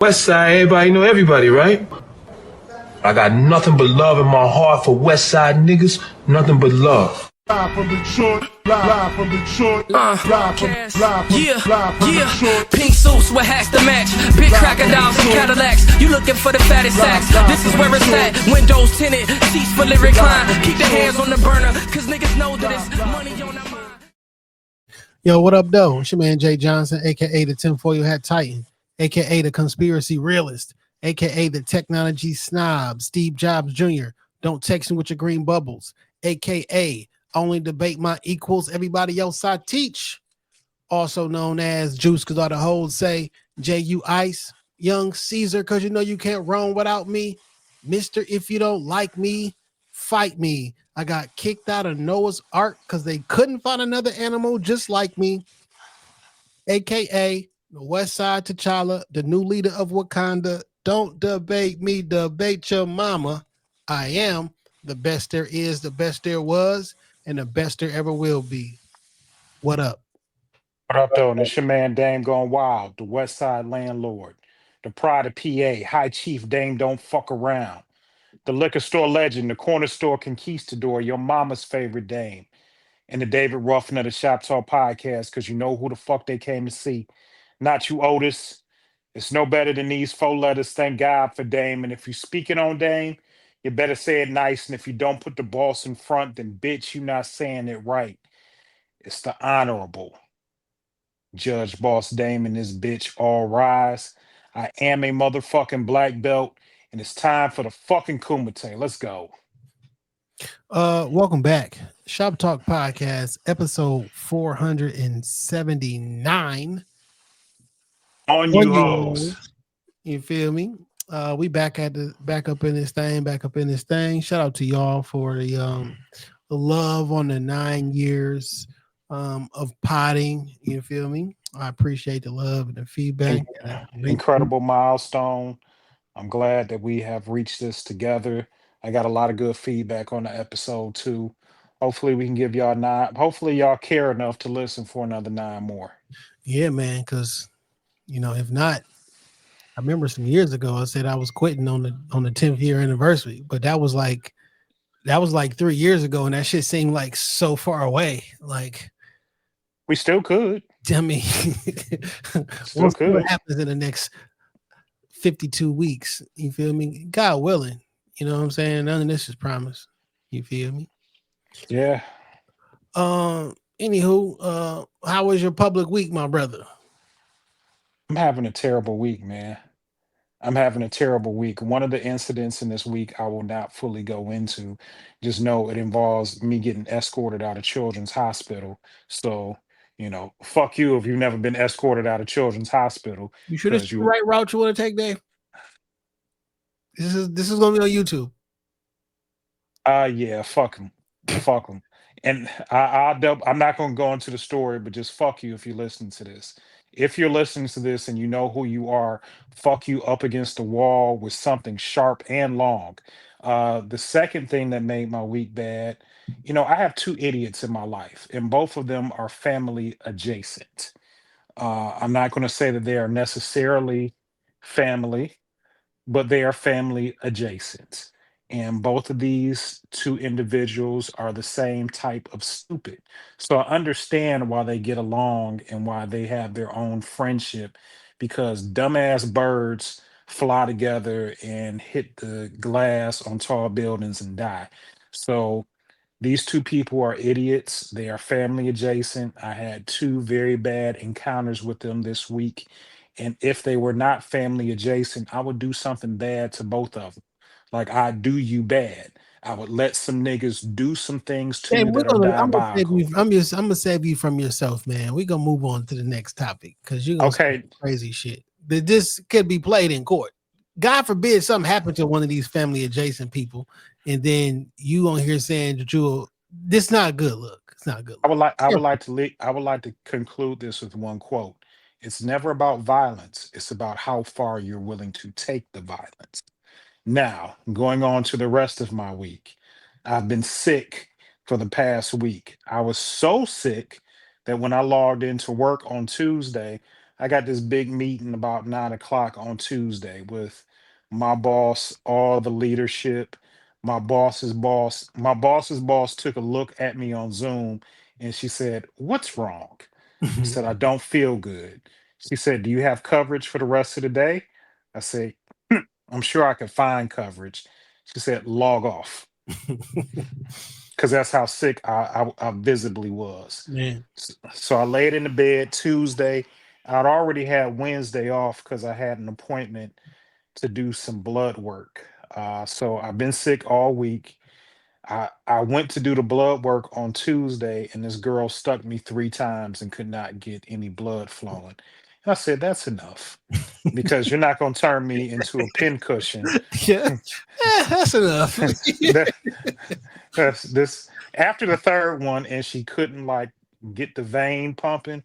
West Side, everybody know everybody, right? I got nothing but love in my heart for West Side niggas, nothing but love. Live from Detroit, live from Detroit, Pink suits with hats to match, big crocodiles and Cadillacs. You looking for the fattest sacks? This is where it's at. Windows tinted, seats fully reclined. Keep the hands on the burner, cause niggas know that it's money on the mind. Yo, what up, though? It's your man Jay Johnson, aka the Tinfoil Hat Titan, aka the Conspiracy Realist, aka the Technology Snob, Steve Jobs Jr. Don't text me with your green bubbles, aka only debate my equals, everybody else I teach. Also known as Juice, because all the hoes say J.U. Ice, Young Caesar, because you know you can't roam without me. Mister, if you don't like me, fight me. I got kicked out of Noah's Ark because they couldn't find another animal just like me. AKA the West Side T'Challa, the new leader of Wakanda. Don't debate me, debate your mama. I am the best there is, the best there was, and the best there ever will be. What up? What up, though? And it's your man Dame Gone Wild, the West Side Landlord, the Pride of PA, High Chief Dame Don't Fuck Around, the liquor store legend, the corner store conquistador, your mama's favorite dame, and the David Ruffin of the Shop Talk podcast, because you know who the fuck they came to see. Not you, Otis. It's no better than these 4 letters. Thank God for Dame. And if you're speaking on Dame, you better say it nice. And if you don't put the boss in front, then bitch, you're not saying it right. It's the honorable Judge Boss Dame and this bitch all rise. I am a motherfucking black belt, and it's time for the fucking Kumite. Let's go. Welcome back. Shop Talk Podcast, episode 479. On you hoes. You feel me? We back up in this thing. Shout out to y'all for the love on the 9 years of potting. You feel me? I appreciate the love and the feedback. Incredible milestone. I'm glad that we have reached this together. I got a lot of good feedback on the episode too. Hopefully we can give y'all 9. Hopefully y'all care enough to listen for another 9 more. Yeah, man, because if not, I remember some years ago I said I was quitting on the 10th year anniversary, but that was like 3 years ago, and that shit seemed like so far away. Like we still could. I mean, still could. What happens in the next 52 weeks? You feel me? God willing. You know what I'm saying? None of this is promised. You feel me? Yeah. Anywho, how was your public week, my brother? I'm having a terrible week, man. I'm having a terrible week. One of the incidents in this week I will not fully go into. Just know it involves me getting escorted out of Children's Hospital. So, fuck you if you've never been escorted out of Children's Hospital. You sure this is the right route you want to take, Dave? This is gonna be on YouTube. Yeah, fuck them. Fuck them. And I'm not gonna go into the story, but just fuck you if you listen to this. If you're listening to this and you know who you are, fuck you up against the wall with something sharp and long. The second thing that made my week bad, I have 2 idiots in my life, and both of them are family adjacent. I'm not going to say that they are necessarily family, but they are family adjacent. And both of these 2 individuals are the same type of stupid. So I understand why they get along and why they have their own friendship, because dumbass birds fly together and hit the glass on tall buildings and die. So these 2 people are idiots. They are family adjacent. I had 2 very bad encounters with them this week. And if they were not family adjacent, I would do something bad to both of them. Like I do you bad. I would let some niggas do some things to you that are diabolical. I'm gonna save you from yourself, man. We're gonna move on to the next topic because you're gonna say crazy shit. This could be played in court. God forbid something happened to one of these family adjacent people, and then you on here saying that this not a good look. It's not a good look. I would like to conclude this with one quote. It's never about violence. It's about how far you're willing to take the violence. Now, going on to the rest of my week, I've been sick for the past week. I was so sick that when I logged into work on Tuesday, I got this big meeting about 9 o'clock on Tuesday with my boss, all the leadership, my boss's boss took a look at me on Zoom and she said, "What's wrong?" I said, "I don't feel good." She said, "Do you have coverage for the rest of the day?" I said, "I'm sure I can find coverage." She said, "Log off," because that's how sick I visibly was. Man. So I laid in the bed Tuesday. I'd already had Wednesday off because I had an appointment to do some blood work. So I've been sick all week. I went to do the blood work on Tuesday, and this girl stuck me 3 times and could not get any blood flowing. And I said, "That's enough because you're not going to turn me into a pincushion." Yeah. That's enough. that, that's this after the third one, and she couldn't like get the vein pumping.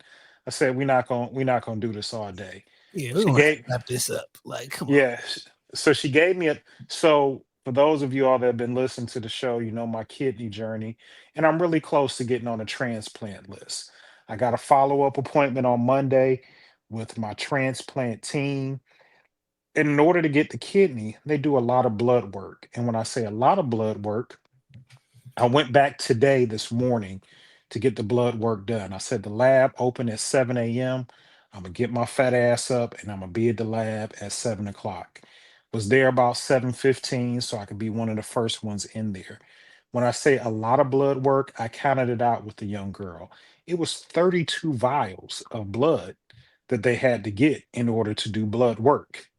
I said, we're not gonna do this all day." Yeah, we're She gonna have gave to wrap this up. Like, come on. Yeah. So she gave me a so for those of you all that have been listening to the show, you know my kidney journey, and I'm really close to getting on a transplant list. I got a follow-up appointment on Monday with my transplant team. And in order to get the kidney, they do a lot of blood work. And when I say a lot of blood work, I went back today, this morning, to get the blood work done. I said the lab open at 7 a.m. I'm gonna get my fat ass up and I'm gonna be at the lab at 7 o'clock. Was there about 7:15, so I could be one of the first ones in there. When I say a lot of blood work, I counted it out with the young girl. It was 32 vials of blood that they had to get in order to do blood work.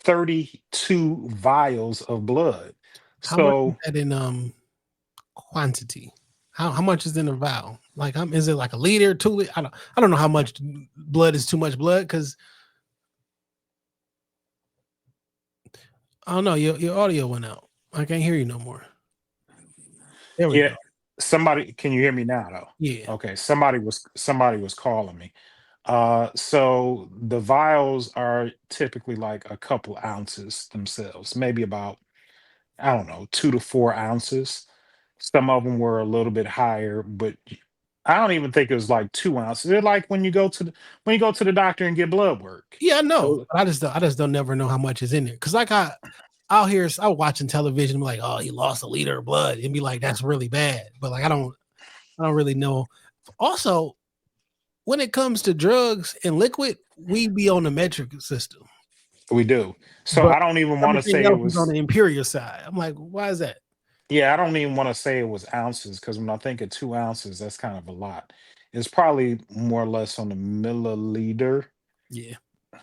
32 vials of blood. How much is So that in quantity? How much is in a vial? Like, is it like a liter, 2 liter? I don't know how much blood is too much blood because I don't know. Your audio went out. I can't hear you no more. There we yeah, go. somebody, can you hear me now though? Yeah. Okay, somebody was calling me. So the vials are typically like a couple ounces themselves, maybe about, I don't know, 2 to 4 ounces. Some of them were a little bit higher, but I don't even think it was like 2 ounces. They're like when you go to the doctor and get blood work. Yeah, I know. So But I just don't never know how much is in there. Cause like I'm watching television, I'm like, oh, he lost a liter of blood, and be like, that's really bad. But like I don't really know. Also, when it comes to drugs and liquid, we be on the metric system. we do. So But I don't even want to everything say it else is on was. the imperial side. I'm like, why is that? Yeah, I don't even want to say it was ounces because when I think of 2 ounces, that's kind of a lot. It's probably more or less on the milliliter. Yeah.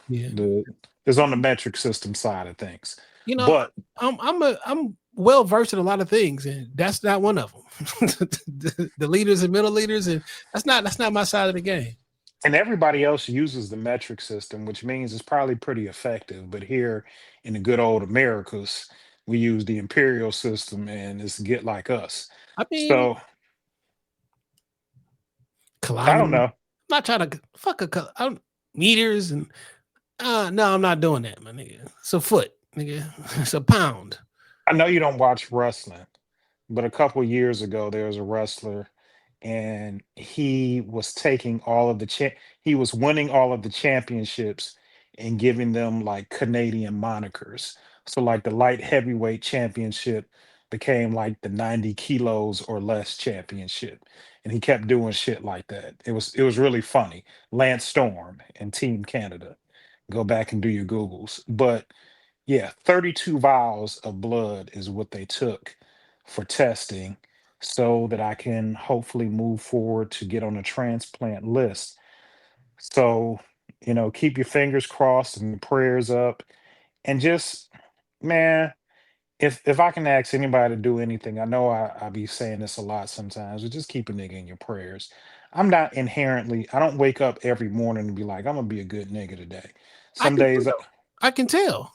Yeah. The It's on the metric system side of things. You know, But I'm well versed in a lot of things, and that's not one of them. The leaders and middle leaders, and that's not my side of the game. and everybody else uses the metric system, which means it's probably pretty effective. But here in the good old Americas, we use the imperial system and it's get like us. I mean, So I don't kilometers. know. I'm not trying to fuck meters and no, I'm not doing that, my nigga. It's a foot, nigga. It's a pound. I know you don't watch wrestling, but a couple years ago there was a wrestler and he was winning all of the championships and giving them like Canadian monikers. So like the light heavyweight championship became like the 90 kilos or less championship. And he kept doing shit like that. It was really funny. Lance Storm and Team Canada. Go back and do your Googles. But yeah, 32 vials of blood is what they took for testing so that I can hopefully move forward to get on a transplant list. So, keep your fingers crossed and your prayers up. And just, man, if I can ask anybody to do anything, I know I be saying this a lot sometimes, but just keep a nigga in your prayers. I don't wake up every morning and be like, I'm gonna be a good nigga today. I Some can days tell. I can tell.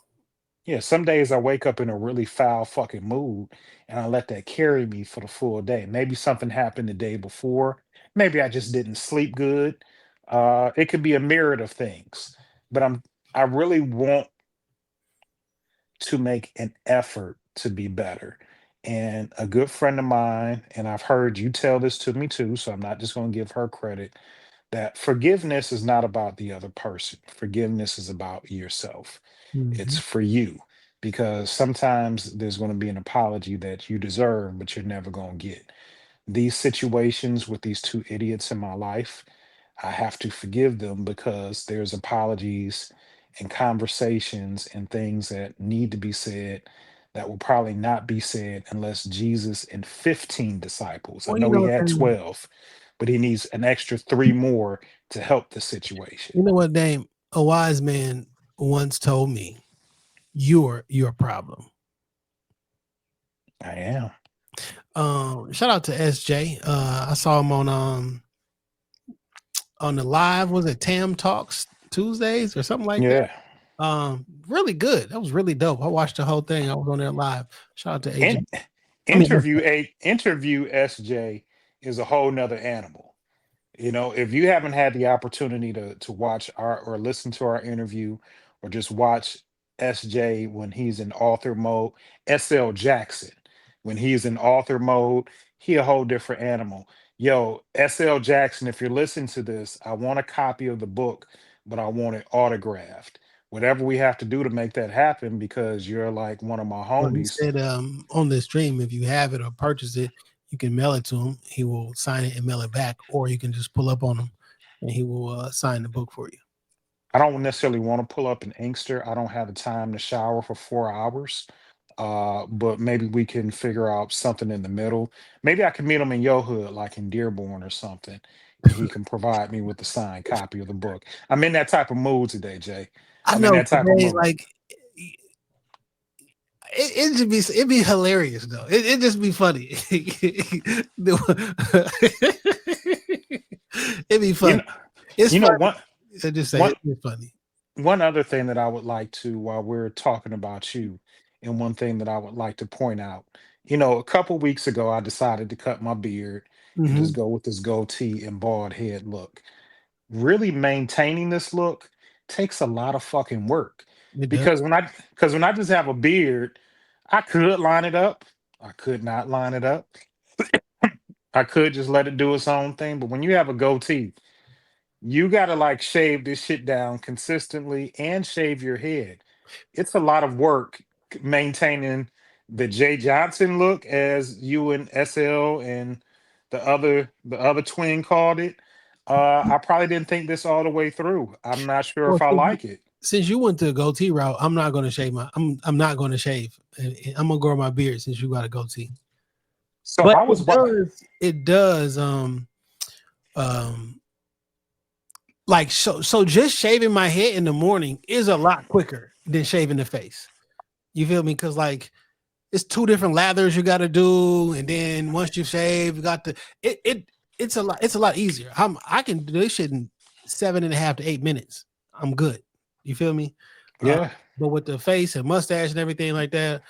Yeah, some days I wake up in a really foul fucking mood and I let that carry me for the full day. Maybe something happened the day before. Maybe I just didn't sleep good. It could be a myriad of things. But I really want to make an effort to be better. And a good friend of mine, and I've heard you tell this to me too, so I'm not just going to give her credit, that forgiveness is not about the other person. Forgiveness is about yourself. It's Mhm. for you, because sometimes there's going to be an apology that you deserve, but you're never going to get. These situations with these two idiots in my life, I have to forgive them because there's apologies and conversations and things that need to be said that will probably not be said unless Jesus and 15 disciples. I Well, you know he know what, had Dame? 12, but he needs an extra three more to help the situation. You know what, Dame? A wise man once told me, "You're your problem." I am. Shout out to SJ. I saw him on the live. Was it Tam Talks Tuesdays or something like that? Yeah. Really good. That was really dope. I watched the whole thing. I was on there live. Shout out to AJ. And I mean, interview SJ is a whole nother animal. If you haven't had the opportunity to watch our or listen to our interview, or just watch SJ when he's in author mode, SL Jackson when he's in author mode, he a whole different animal. Yo, SL Jackson, if you're listening to this, I want a copy of the book, but I want it autographed. Whatever we have to do to make that happen, because you're like one of my well, he homies. said on the stream, if you have it or purchase it, you can mail it to him. He will sign it and mail it back, or you can just pull up on him and he will sign the book for you. I don't necessarily want to pull up an Inkster. I don't have the time to shower for 4 hours. But maybe we can figure out something in the middle. Maybe I can meet him in your hood, like in Dearborn or something, and he can provide me with the signed copy of the book. I'm in that type of mood today, Jay. I I'm in know that type of today, mood. like it'd be hilarious though. It'd just be funny. It'd be You fun. know, It's you know funny. one I just say one it'd be funny. one other thing that I would like to, while we're talking about you, and one thing that I would like to point out. A couple weeks ago, I decided to cut my beard and just Hmm. go with this goatee and bald head look. Really maintaining this look takes a lot of fucking work, It does. because when I just have a beard, I could line it up. I could not line it up. I could just let it do its own thing. But when you have a goatee, you gotta like shave this shit down consistently and shave your head. It's a lot of work maintaining the Jay Johnson look, as you and SL and the other twin called it. I probably didn't think this all the way through. I'm not sure Well, if I like it. since you went to a goatee route, I'm not going to shave my. I'm not going to shave. I'm gonna grow my beard since you got a goatee. So But I was what? it does um like so just shaving my head in the morning is a lot quicker than shaving the face. You feel me? Because like it's two different lathers you got to do, and then once you shave, you got it's a lot easier. I can do this shit in 7.5 to 8 minutes. I'm good. You feel me? Uh, Yeah, but with the face and mustache and everything like that,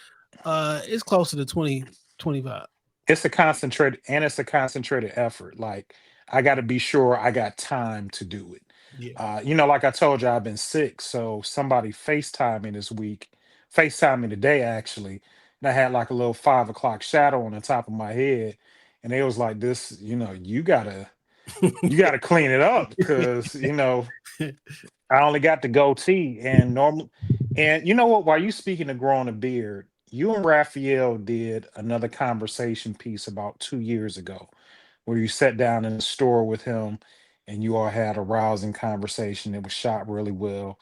it's closer to 20, 25. it's a concentrated effort. Like, I got to be sure I got time to do it. Yeah. Like I told you, I've been sick. So somebody FaceTime me this week, FaceTime me today actually, and I had like a little 5 o'clock shadow on the top of my head, and they was like, "This, you gotta clean it up, because I only got the goatee and normal." And you know what? While you speaking of growing a beard, you and Raphael did another conversation piece about 2 years ago, where you sat down in the store with him and you all had a rousing conversation. It was shot really well,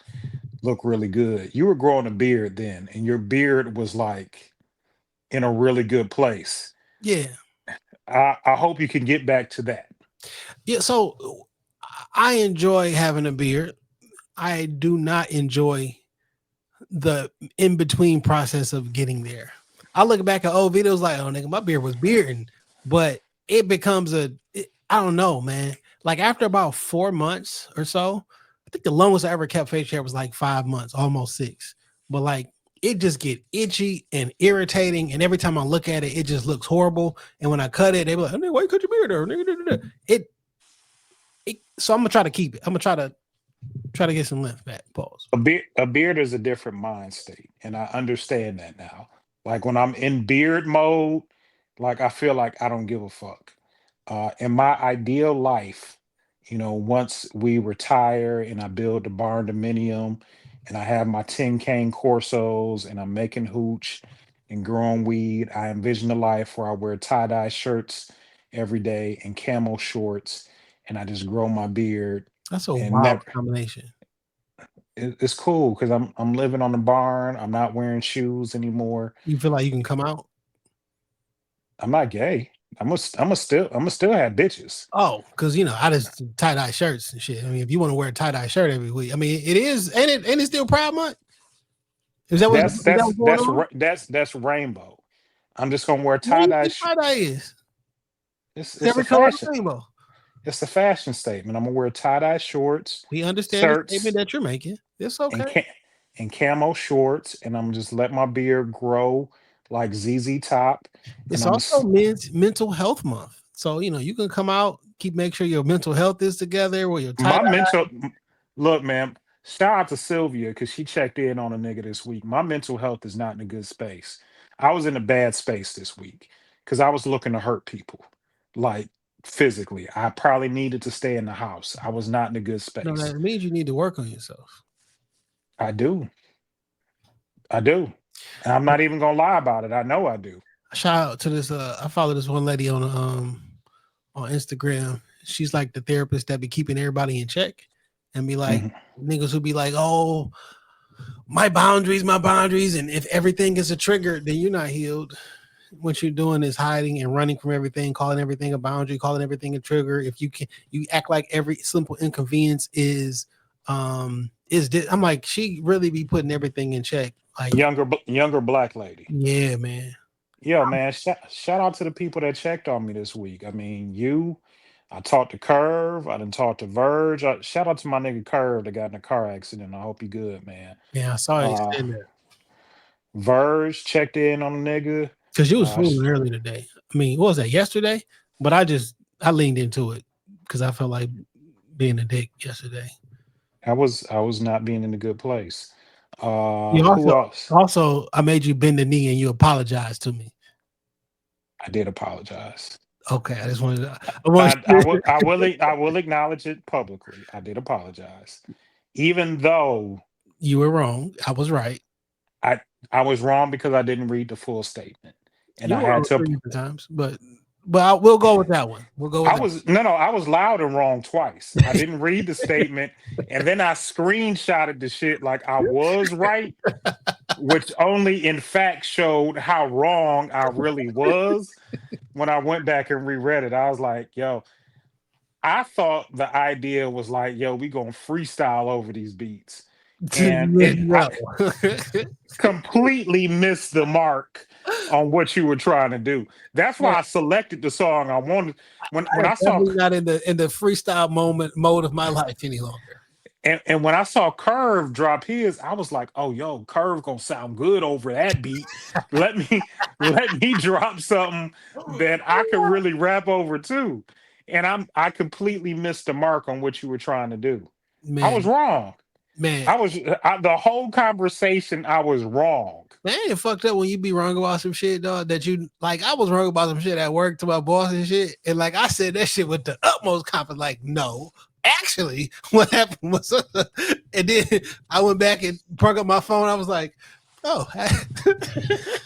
looked really good. You were growing a beard then, and your beard was like in a really good place. Yeah. I hope you can get back to that. Yeah. So I enjoy having a beard. I do not enjoy the in between process of getting there. I look back at old videos like, oh nigga, my beard was bearding, but it becomes I don't know, man. Like after about 4 months or so, I think the longest I ever kept facial hair was like 5 months, almost 6. But like it just get itchy and irritating, and every time I look at it, it just looks horrible. And when I cut it, they be like, oh, nigga, why you cut your beard there? Nigga? So I'm gonna try to keep it. I'm gonna try to get some length back. Pause. A beard is a different mind state, and I understand that now. Like when I'm in beard mode, like I feel like I don't give a fuck. In my ideal life, once we retire and I build the barn dominium and I have my 10 cane Corsos and I'm making hooch and growing weed, I envision a life where I wear tie-dye shirts every day and camo shorts and I just grow my beard That's a and wild never combination. it's cool because I'm living on the barn. I'm not wearing shoes anymore. You feel like you can come out? I'm not gay. I'm still have bitches. Oh, because I just tie-dye shirts and shit. I mean, if you want to wear a tie-dye shirt every week, I mean, it is, ain't it still Pride Month? Is that That's that's what's going that's on? that's rainbow. I'm just gonna wear What do tie you dye. think tie-dye is? It's It's it's a every color of the fashion. rainbow. It's a fashion statement. I'm gonna wear tie dye shorts, We understand the statement shirts, that you're making. It's okay. and camo shorts, and I'm just let my beard grow like ZZ Top, and It's also mental health month. So, you can come out, make sure your mental health is together with your my tie-dye. mental look, man. Shout out to Sylvia because she checked in on a nigga this week. My mental health is not in a good space. I was in a bad space this week because I was looking to hurt people, like physically. I probably needed to stay in the house. I was not in a good No, space. that means you need to work on yourself. I do. I do. And I'm not even gonna lie about it. I know I do. Shout out to this. I follow this one lady on Instagram. She's like the therapist that be keeping everybody in check and be like Mhm. niggas who be like, oh, my boundaries, and if everything is a trigger, then you're not healed. What you're doing is hiding and running from everything, calling everything a boundary, calling everything a trigger. If you act like every simple inconvenience is I'm like, she really be putting everything in check. Like, Younger black lady. yeah, man. Yo, man, shout out to the people that checked on me this week. I mean, I talked to Curve, I didn't talk to Verge. Shout out to my nigga Curve that got in a car accident. I hope he good, man. Yeah, I saw you Uh saying that. Verge checked in on the nigga. Because you was Sh- fooling early today. I mean, what was that, yesterday? But I leaned into it because I felt like being a dick yesterday. I was not being in a good place. You Who else? also I made you bend the knee and you apologized to me. I did apologize. Okay, I just wanted to, I want I will acknowledge it publicly. I did apologize. Even though you were wrong. I was right. I I was wrong because I didn't read the full statement. And You I were had wrong to 3 different times, but we'll go with that one. We'll go with I that. was no, I was loud and wrong twice. I didn't read the statement, and then I screenshotted the shit like I was right, which only in fact showed how wrong I really was. When I went back and reread it, I was like, yo, I thought the idea was like, yo, we gonna freestyle over these beats. And I No. completely missed the mark on what you were trying to do. That's Man, why I selected the song I wanted. When I am I saw definitely not in the freestyle mode of my life any longer. and when I saw Curve drop his, I was like, oh yo, Curve gonna sound good over that beat. Let me drop something that I could really rap over too. And I completely missed the mark on what you were trying to do. I was Man, wrong. man, The whole conversation, I was wrong. man, it fucked up when you be wrong about some shit, dog. That you like, I was wrong about some shit at work to my boss and shit, and like I said that shit with the utmost confidence. Like, no, actually, what happened was, and then I went back and plug up my phone. I was like, oh,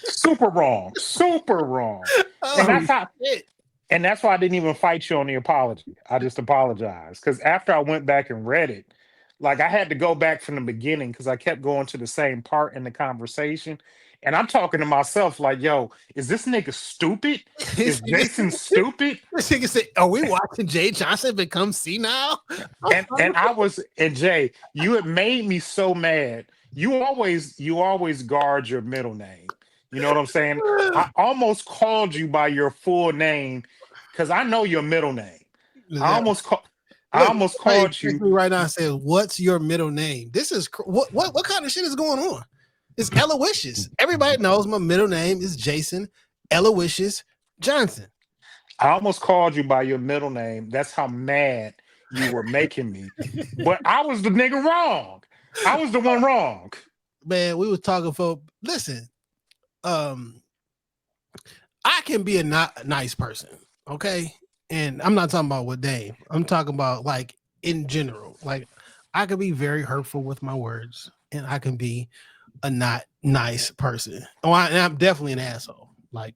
Super wrong. Super wrong. And oh that's how shit. and that's why I didn't even fight you on the apology. I just apologized. Because after I went back and read it, like I had to go back from the beginning because I kept going to the same part in the conversation. And I'm talking to myself like, yo, is this nigga stupid? Is Jason stupid? This nigga said, "Are we watching Jay Johnson become senile?" And Jay, you had made me so mad. You always guard your middle name. You know what I'm saying? I almost called you by your full name because I know your middle name. I almost called. I almost called you. Me right now and said, "What's your middle name?" This is what kind of shit is going on? It's Eloysius. Everybody knows my middle name is Jason Eloysius Johnson. I almost called you by your middle name. That's how mad you were making me. But I was the nigga wrong. I was the one wrong. Man, we was talking for. Listen, I can be a not nice person, okay, And I'm not talking about with Dave. I'm talking about like in general. Like I could be very hurtful with my words, and I can be a not nice person. Oh, and I'm definitely an asshole. Like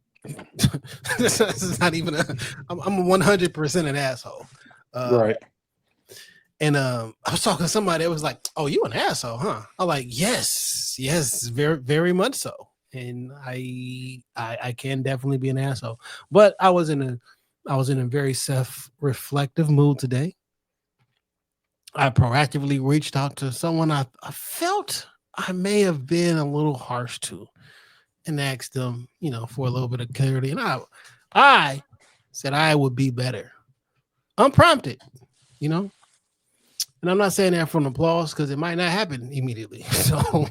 this is not even a. I'm 100% an asshole. Uh, Right. and I was talking to somebody that was like, "Oh, you an asshole, huh?" I'm like, "Yes, very, very much so." And I can definitely be an asshole. But I was in a very self-reflective mood today. I proactively reached out to someone I felt I may have been a little harsh to and asked them, for a little bit of clarity. And I said I would be better. Unprompted, you know. And I'm not saying that for an applause because it might not happen immediately. So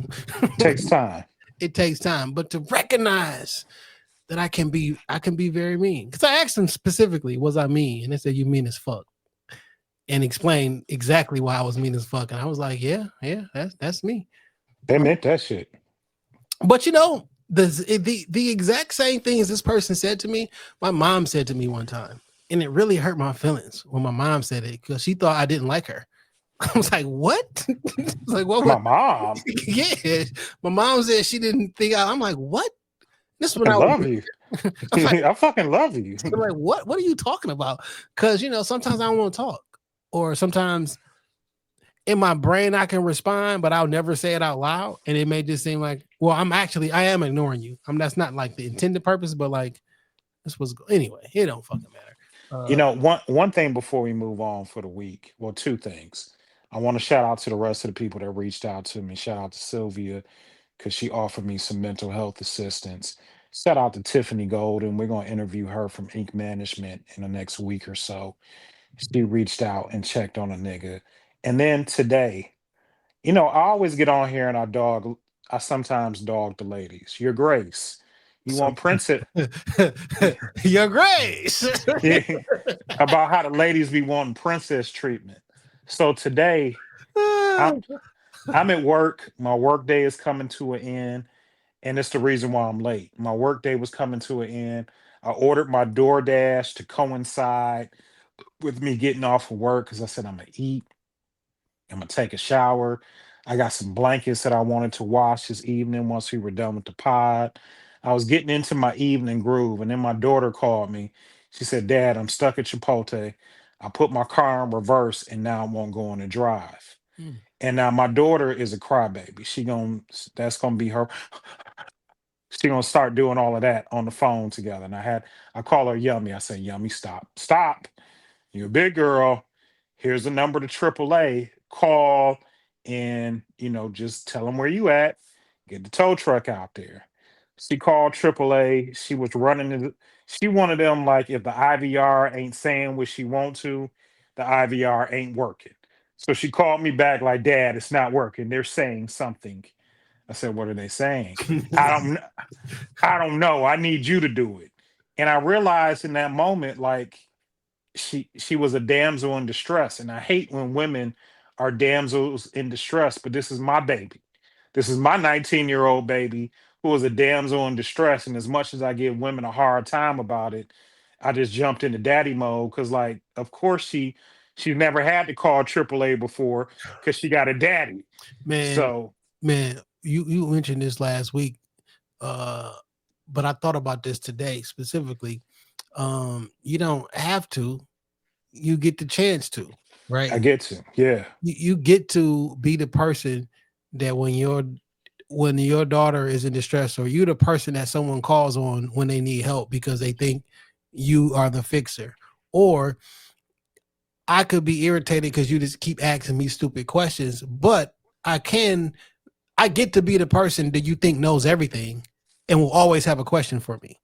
Takes time. it takes time. But to recognize that I can be very mean. Because I asked them specifically, was I mean? And they said, you mean as fuck. And explained exactly why I was mean as fuck. And I was like, yeah, that's me. They meant that shit. But the exact same things this person said to me, my mom said to me one time. And it really hurt my feelings when my mom said it because she thought I didn't like her. I was like, what? I was like, what? My mom. Yeah. My mom said she didn't think I'm like, what? This is when I I was love you. I'm like, I fucking love you. I'm like, what are you talking about? Because sometimes I don't want to talk. Or sometimes in my brain I can respond, but I'll never say it out loud. And it may just seem like, well, I am ignoring you. That's not like the intended purpose, but like this was anyway, it don't fucking matter. One thing before we move on for the week. Well, two things. I want to shout out to the rest of the people that reached out to me. Shout out to Sylvia because she offered me some mental health assistance. Shout out to Tiffany Golden. We're going to interview her from Ink Management in the next week or so. She reached out and checked on a nigga. And then today, I always get on here and I sometimes dog the ladies. Your Grace. You So want Princess your grace. yeah, about how the ladies be wanting princess treatment. So today I'm I'm at work. My work day is coming to an end, and it's the reason why I'm late. My work day was coming to an end. I ordered my DoorDash to coincide with me getting off of work because I said I'm gonna eat. I'm gonna take a shower. I got some blankets that I wanted to wash this evening once we were done with the pod. I was getting into my evening groove, and then my daughter called me. She said, "Dad, I'm stuck at Chipotle. I put my car in reverse, and now I won't go on a drive." Mm. And now my daughter is a crybaby. That's gonna be her. She gonna start doing all of that on the phone together. And I call her Yummy. I say, Yummy, stop. You're a big girl. Here's the number to AAA. Call and just tell them where you at. Get the tow truck out there. She called AAA. She was running. She one of them like if the IVR ain't saying what she want to, the IVR ain't working. So she called me back like, Dad, it's not working. They're saying something. I said, what are they saying? I don't. I don't know. I need you to do it. And I realized in that moment, like she was a damsel in distress, and I hate when women are damsels in distress, but this is my baby. This is my 19-year-old baby who was a damsel in distress, and as much as I give women a hard time about it, I just jumped into daddy mode because like of course she's never had to call AAA before because she got a daddy. man, So man, you mentioned this last week. But I thought about this today specifically. You don't have to, you get the chance to, right? I get to, yeah. You get to be the person that when your daughter is in distress, or you're the person that someone calls on when they need help because they think you are the fixer. Or I could be irritated because you just keep asking me stupid questions, but I get to be the person that you think knows everything and will always have a question for me.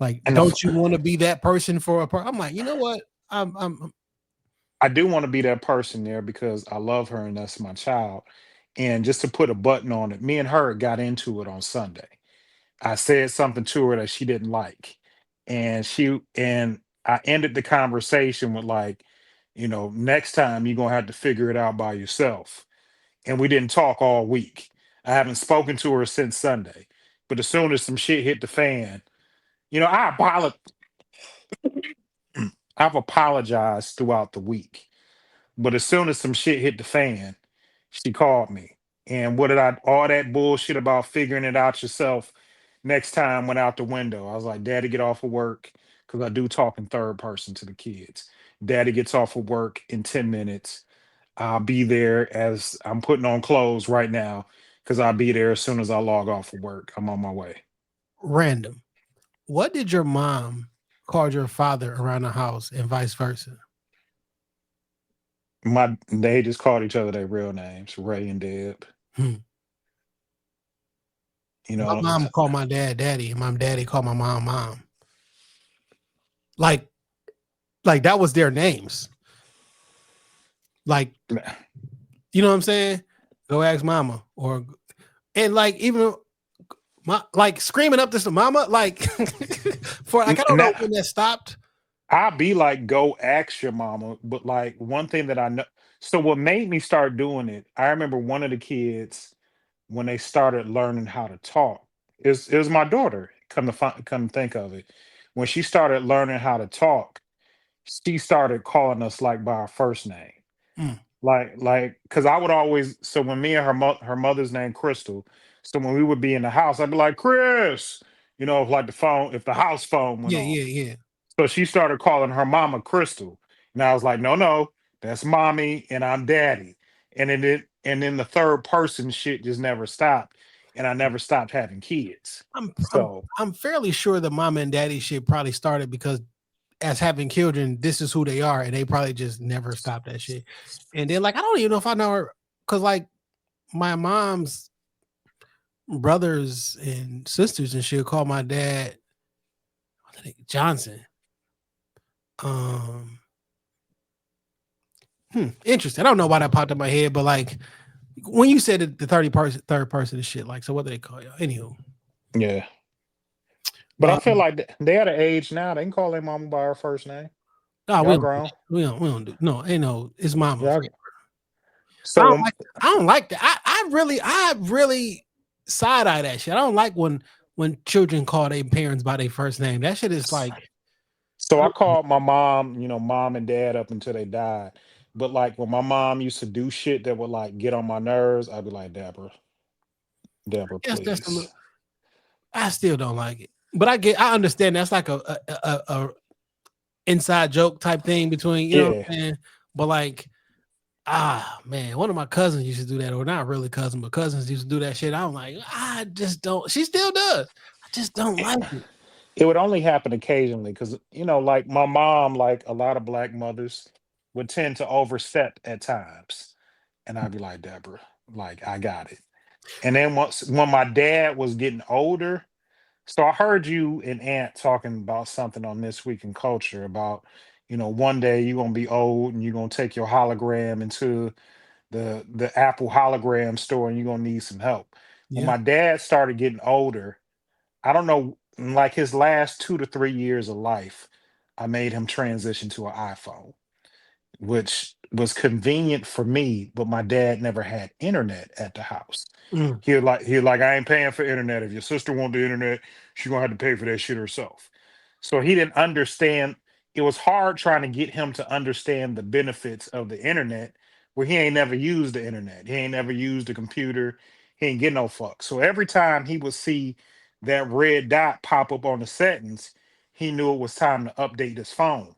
Like, And don't you want to be that person for I'm like, you know what? I do want to be that person there because I love her and that's my child. And just to put a button on it, me and her got into it on Sunday. I said something to her that she didn't like. And I ended the conversation with like, next time you're gonna have to figure it out by yourself. And we didn't talk all week. I haven't spoken to her since Sunday. But as soon as some shit hit the fan, I apologize. I've apologized throughout the week. But as soon as some shit hit the fan, she called me. And what did I, all that bullshit about figuring it out yourself next time went out the window. I was like, Daddy, get off of work. Because I do talk in third person to the kids. Daddy gets off of work in 10 minutes. I'll be there as I'm putting on clothes right now because I'll be there as soon as I log off of work. I'm on my way. Random. What did your mom call your father around the house and vice versa? They just called each other their real names, Ray and Deb. Hmm. You My know, mom called my dad daddy, and my daddy called my mom. Like that was their names. Like, you know what I'm saying? Go ask mama. And like even my like screaming up to mama, like for like I don't know when that stopped. I'd be like, go ask your mama. But like one thing that I know, so what made me start doing it, I remember one of the kids when they started learning how to talk. It was my daughter. Come to think of it, when she started learning how to talk, she started calling us like by our first name. Mm. Like, because I would always, so when me and her mother's name Crystal, so when we would be in the house, I'd be like, Chris, if like if the house phone went off. Yeah. So she started calling her mama Crystal. And I was like, no, that's mommy and I'm daddy. And then the third person shit just never stopped. And I never stopped having kids. I'm fairly sure the mama and daddy shit probably started because as having children, this is who they are, and they probably just never stopped that shit. And then like I don't even know if I know her because like my mom's brothers and sisters and shit call my dad Johnson. Interesting. I don't know why that popped in my head, but like when you said the third person and shit, like so what do they call you? Anywho. Yeah. But I feel like they at an age now, they can call their mama by her first name. No, Y'all grown. we don't do ain't no, it's mama. So I don't like that. I really side eye that shit. I don't like when children call their parents by their first name. That shit is like. So I called my mom, mom and dad up until they died. But like when my mom used to do shit that would like get on my nerves, I'd be like, Deborah, please. I still don't like it, but I understand that's like a inside joke type thing between you know what I'm saying? But like. Man, one of my cousins used to do that, or not really cousin, but cousins used to do that shit. I'm like, I just don't. She still does. I just don't like it. It would only happen occasionally because like my mom, like a lot of black mothers, would tend to overstep at times, and I'd be like, Deborah, like I got it. And then when my dad was getting older, so I heard you and Aunt talking about something on This Week in Culture about, one day you're gonna be old and you're gonna take your hologram into the Apple hologram store and you're gonna need some help. Yeah. When my dad started getting older, I don't know, like his last 2 to 3 years of life, I made him transition to an iPhone, which was convenient for me, but my dad never had internet at the house. Mm. He was like, I ain't paying for internet. If your sister want the internet, she gonna have to pay for that shit herself. So he didn't understand. It was hard trying to get him to understand the benefits of the internet where he ain't never used the internet. He ain't never used a computer. He ain't get no fuck. So every time he would see that red dot pop up on the settings, he knew it was time to update his phone.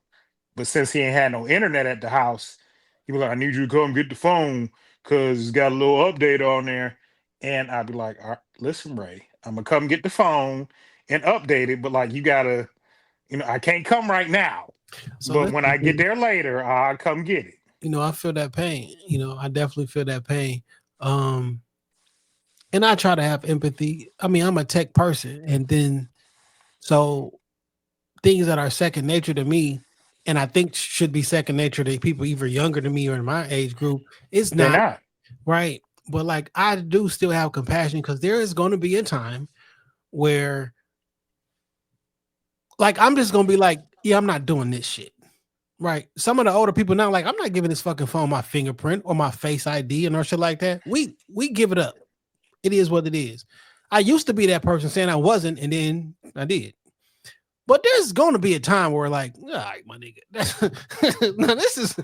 But since he ain't had no internet at the house, he was like, I need you to come get the phone because it's got a little update on there. And I'd be like, all right, listen, Ray, I'm gonna come get the phone and update it, but like you gotta, I can't come right now. So but when I get there later, I'll come get it. I feel that pain. I definitely feel that pain. And I try to have empathy. I mean, I'm a tech person, and then so things that are second nature to me, and I think should be second nature to people even younger than me or in my age group, it's not. Right. But like I do still have compassion because there is going to be a time where like I'm just gonna be like, yeah, I'm not doing this shit. Right. Some of the older people now, like, I'm not giving this fucking phone my fingerprint or my face ID and or shit like that. We give it up. It is what it is. I used to be that person saying I wasn't, and then I did. But there's going to be a time where, like, all right, my nigga. No, this is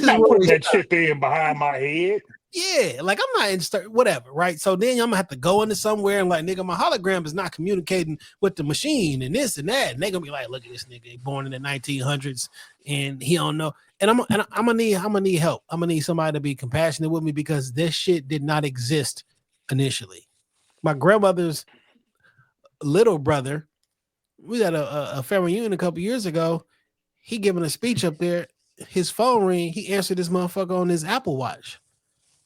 Not what putting we that chip in behind my head. yeah, like I'm not in whatever, right? So then I'm gonna have to go into somewhere and like, nigga, my hologram is not communicating with the machine and this and that. And they gonna be like, look at this nigga, born in the 1900s and he don't know. And I'm gonna need help. I'm gonna need somebody to be compassionate with me because this shit did not exist initially. My grandmother's little brother, we had a family reunion a couple years ago. He giving a speech up there. His phone ring. He answered this motherfucker on his Apple Watch.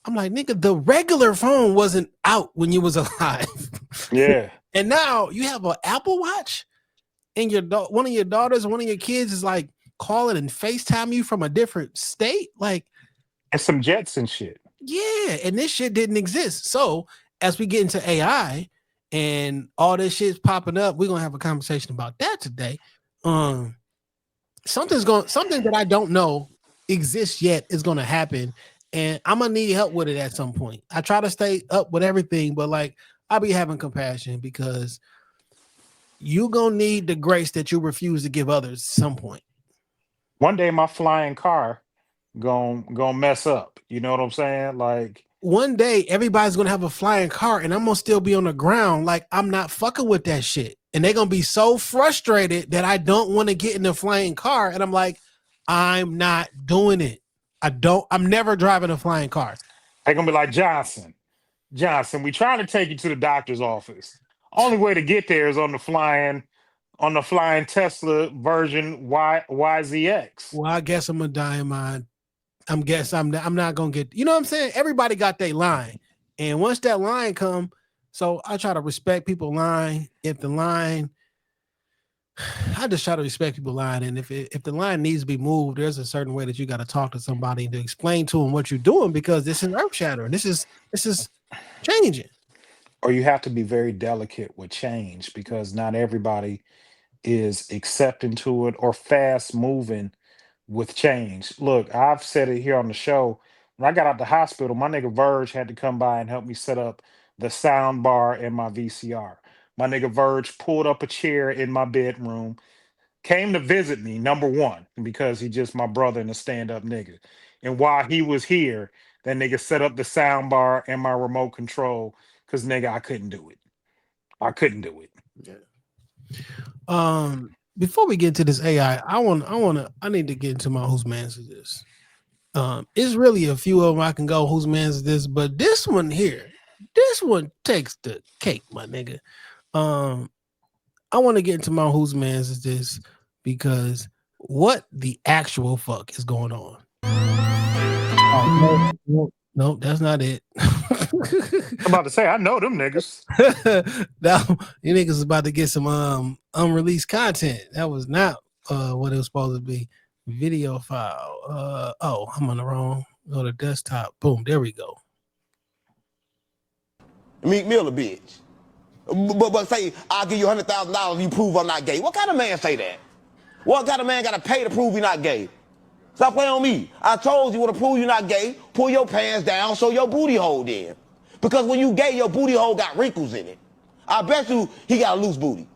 I'm like, nigga, the regular phone wasn't out when you was alive. Yeah. And now you have an Apple Watch and one of your daughters, one of your kids is like calling and FaceTime you from a different state. Like, And some jets and shit. yeah. And this shit didn't exist. So as we get into AI and all this shit's popping up, we're going to have a conversation about that today. Something that I don't know exists yet is going to happen. And I'm gonna need help with it at some point. I try to stay up with everything, but like I'll be having compassion because you gonna need the grace that you refuse to give others at some point. One day my flying car gonna mess up. You know what I'm saying? Like One day everybody's gonna have a flying car and I'm gonna still be on the ground. Like I'm not fucking with that shit. And they're gonna be so frustrated that I don't want to get in the flying car. And I'm like, I'm not doing it. I'm never driving a flying car. they're gonna be like, Johnson, we trying to take you to the doctor's office. Only way to get there is on the flying Tesla version YZX. Well, I guess I'm gonna die in mine. I'm not gonna get. You know what I'm saying? Everybody got their line, and once that line come, so I try to respect people's line. If the line, I just try to respect people's line, and if the line needs to be moved, there's a certain way that you got to talk to somebody to explain to them what you're doing because this is earth shattering. This is changing. Or you have to be very delicate with change because not everybody is accepting to it or fast moving with change. Look, I've said it here on the show. When I got out the hospital, my nigga Verge had to come by and help me set up the sound bar in my VCR. My nigga Verge pulled up a chair in my bedroom, came to visit me, number one, because he just my brother and a stand-up nigga. And while he was here, that nigga set up the sound bar and my remote control because nigga, I couldn't do it. Yeah. Before we get to this AI, I need to get into my whose man's is this. It's really a few of them I can go whose man's is this, but this one takes the cake, my nigga. I want to get into my whose man's is this because what the actual fuck is going on? No, that's not it. I'm about to say, I know them niggas. Now, you niggas is about to get some unreleased content. That was not what it was supposed to be. Video file. I'm on the wrong. Go to desktop. Boom, there we go. Meek Mill a bitch. But say, I'll give you $100,000 if you prove I'm not gay. What kind of man say that? What kind of man got to pay to prove you're not gay? Stop playing on me. I told you, want to prove you're not gay, pull your pants down, show your booty hole then. Because when you gay, your booty hole got wrinkles in it. I bet you he got a loose booty.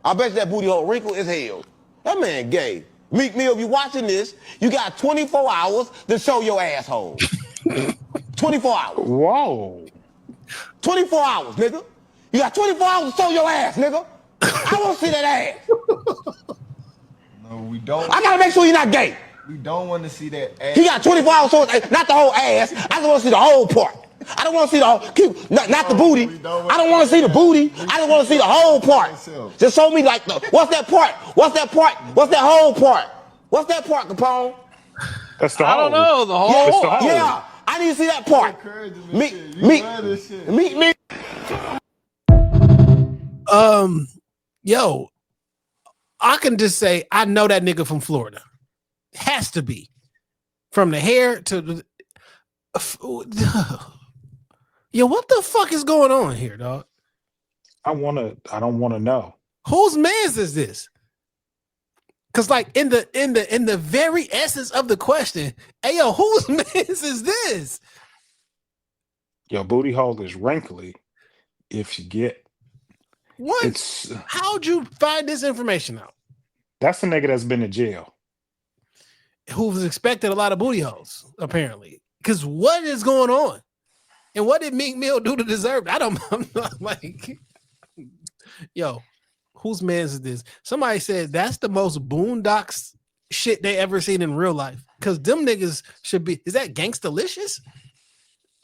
I bet you that booty hole wrinkled as hell. That man gay. Meek Mill, if you watching this, you got 24 hours to show your asshole. 24 hours. Whoa. 24 hours, nigga. You got 24 hours to show your ass, nigga. I want to see that ass. No, we don't. I got to make sure you're not gay. We don't want to see that ass. He got 24 hours, so not the whole ass. I just want to see the whole part. I don't want to see the whole, not the booty. I don't want to see the booty. I just want to see the whole part. Just show me like, what's that part? What's that part? What's that whole part? What's that part, Capone? That's the I whole. don't know, the whole. Yeah, It's the whole. yeah, I need to see that part. Me. Yo, I can just say I know that nigga from Florida. Has to be. From the hair to the yo, what the fuck is going on here, dog? I don't want to know. Whose man's is this? Cause like in the very essence of the question, hey yo, whose man's is this? Your booty hole is wrinkly if you get What? it's How'd you find this information out? That's the nigga that's been to jail. Who was expected a lot of booty holes, apparently. Because what is going on? And what did Meek Mill do to deserve it? I'm not like, yo, whose man's is this? Somebody said that's the most boondocks shit they ever seen in real life. Because them niggas should be, is that gangstalicious?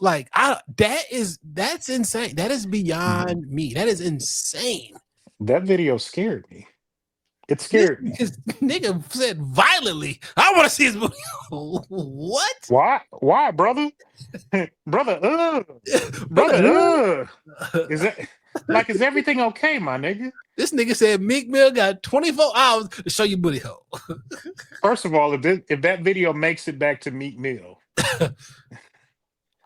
Like, that's insane. That is beyond me. That is insane. That video scared me. It scared me. This nigga said violently, I want to see his booty. What? Why, brother? brother, Is everything okay, my nigga? This nigga said Meek Mill got 24 hours to show you booty hole. First of all, if that video makes it back to Meek Mill,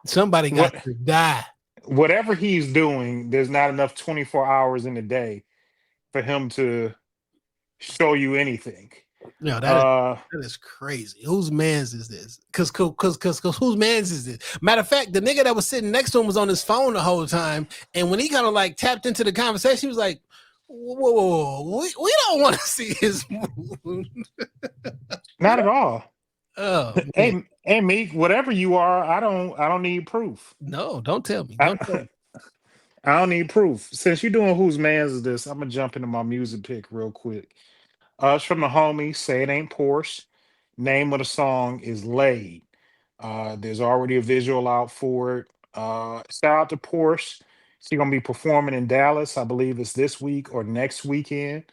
somebody got to die. Whatever he's doing, there's not enough 24 hours in a day for him to show you anything. No, that is crazy. Whose man's is this? Cause whose man's is this? Matter of fact, the nigga that was sitting next to him was on his phone the whole time, and when he kind of like tapped into the conversation, he was like, "Whoa, we don't want to see his." Not at all. Oh, hey, Meek, whatever you are, I don't need proof. No, don't tell me. Don't tell me. I don't need proof. Since you're doing whose man's is this, I'm gonna jump into my music pick real quick. It's from the homie, Say It Ain't Porsche. Name of the song is Laid. There's already a visual out for it. Shout out to Porsche. She's gonna be performing in Dallas. I believe it's this week or next weekend.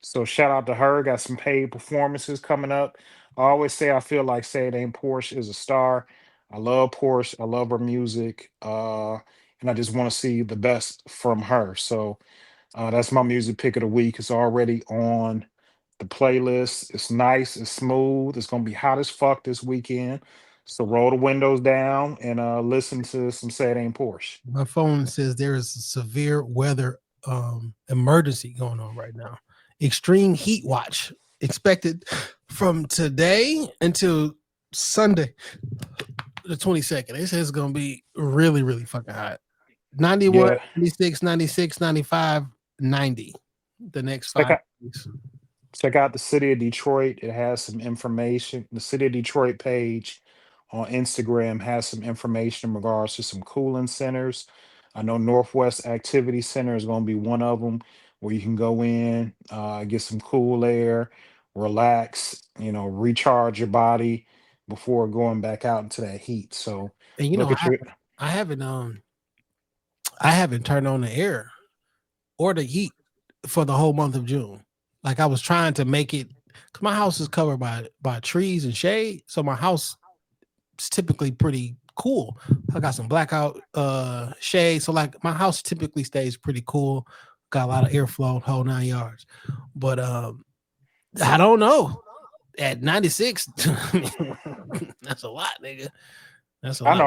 So shout out to her. Got some paid performances coming up. I always say I feel like Say It Ain't Porsche is a star. I love Porsche. I love her music. And I just want to see the best from her. So that's my music pick of the week. It's already on the playlist. It's nice. It's smooth. It's going to be hot as fuck this weekend. So roll the windows down and listen to some Say It Ain't Porsche. My phone says there is a severe weather emergency going on right now. Extreme heat watch expected from today until Sunday, the 22nd. It says it's going to be really, really fucking hot. 91, 96, 96, 95, 90. The next 5 weeks. Check out the City of Detroit. It has some information. The City of Detroit page on Instagram has some information in regards to some cooling centers. I know Northwest Activity Center is going to be one of them where you can go in, get some cool air, relax, recharge your body before going back out into that heat. So, and I haven't turned on the air or the heat for the whole month of June. Like I was trying to make it, because my house is covered by trees and shade, so my house is typically pretty cool. I got some blackout shade, so like my house typically stays pretty cool. Got a lot of airflow, whole 9 yards. But I don't know. At 96, that's a lot, nigga. That's a lot.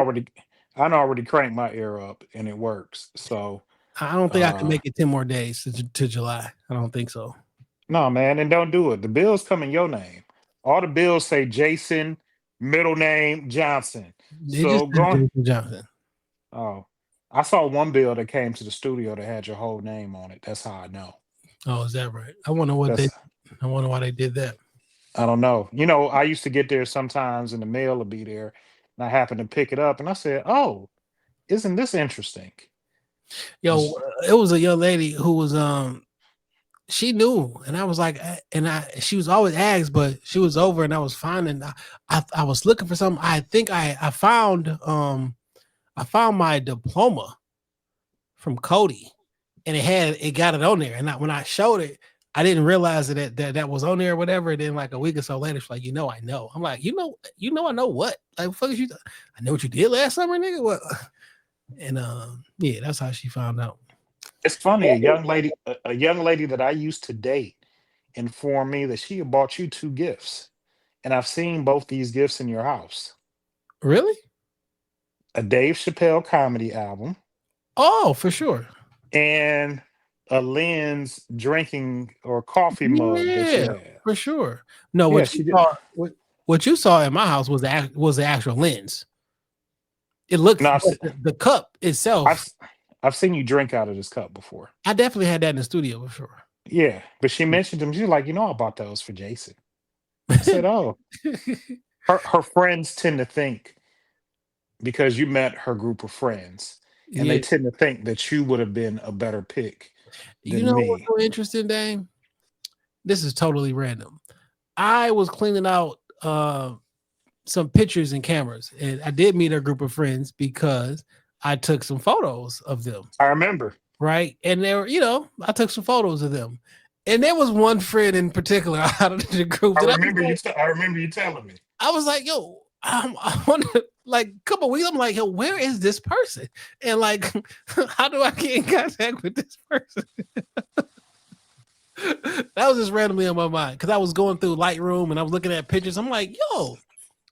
I already cranked my air up and it works. So I don't think I can make it 10 more days to July. I don't think so. No, man, and don't do it. The bills come in your name. All the bills say Jason, middle name Johnson. So go Johnson. Oh, I saw one bill that came to the studio that had your whole name on it. That's how I know. Oh, is that right? I wonder why they did that. I don't know. I used to get there sometimes and the mail would be there. And I happened to pick it up and I said, "Oh, isn't this interesting?" Yo, it was a young lady who was she knew, and I was like, she was always asked, but she was over, and I was finding, I was looking for something. I think I found my diploma from Cody, and it got it on there. And when I showed it, I didn't realize that was on there or whatever. And then like a week or so later, she's like, I know. I'm like, I know what? Like, fuck is you? I know what you did last summer, nigga. What? And yeah, that's how she found out. It's funny, a young lady that I used to date informed me that she had bought you 2 gifts. And I've seen both these gifts in your house. Really? A Dave Chappelle comedy album. Oh, for sure. And a Lynn's drinking or coffee mug. Yeah, for sure. No, what you saw in my house was the actual lens. It looked the cup itself. I've seen you drink out of this cup before. I definitely had that in the studio for sure. Yeah, but she mentioned them. She's like, I bought those for Jason. I said, oh, her friends tend to think because you met her group of friends, and they Yeah. tend to think that you would have been a better pick You than know what's me. so interesting, Dame? This is totally random. I was cleaning out some pictures and cameras, and I did meet a group of friends because I took some photos of them, I remember. right? And they were, I took some photos of them. And there was one friend in particular out of the group I that remember you. I remember you telling me. I was like, yo, I wonder, like, a couple weeks, I'm like, yo, where is this person? And like, how do I get in contact with this person? That was just randomly on my mind because I was going through Lightroom and I was looking at pictures. I'm like, yo,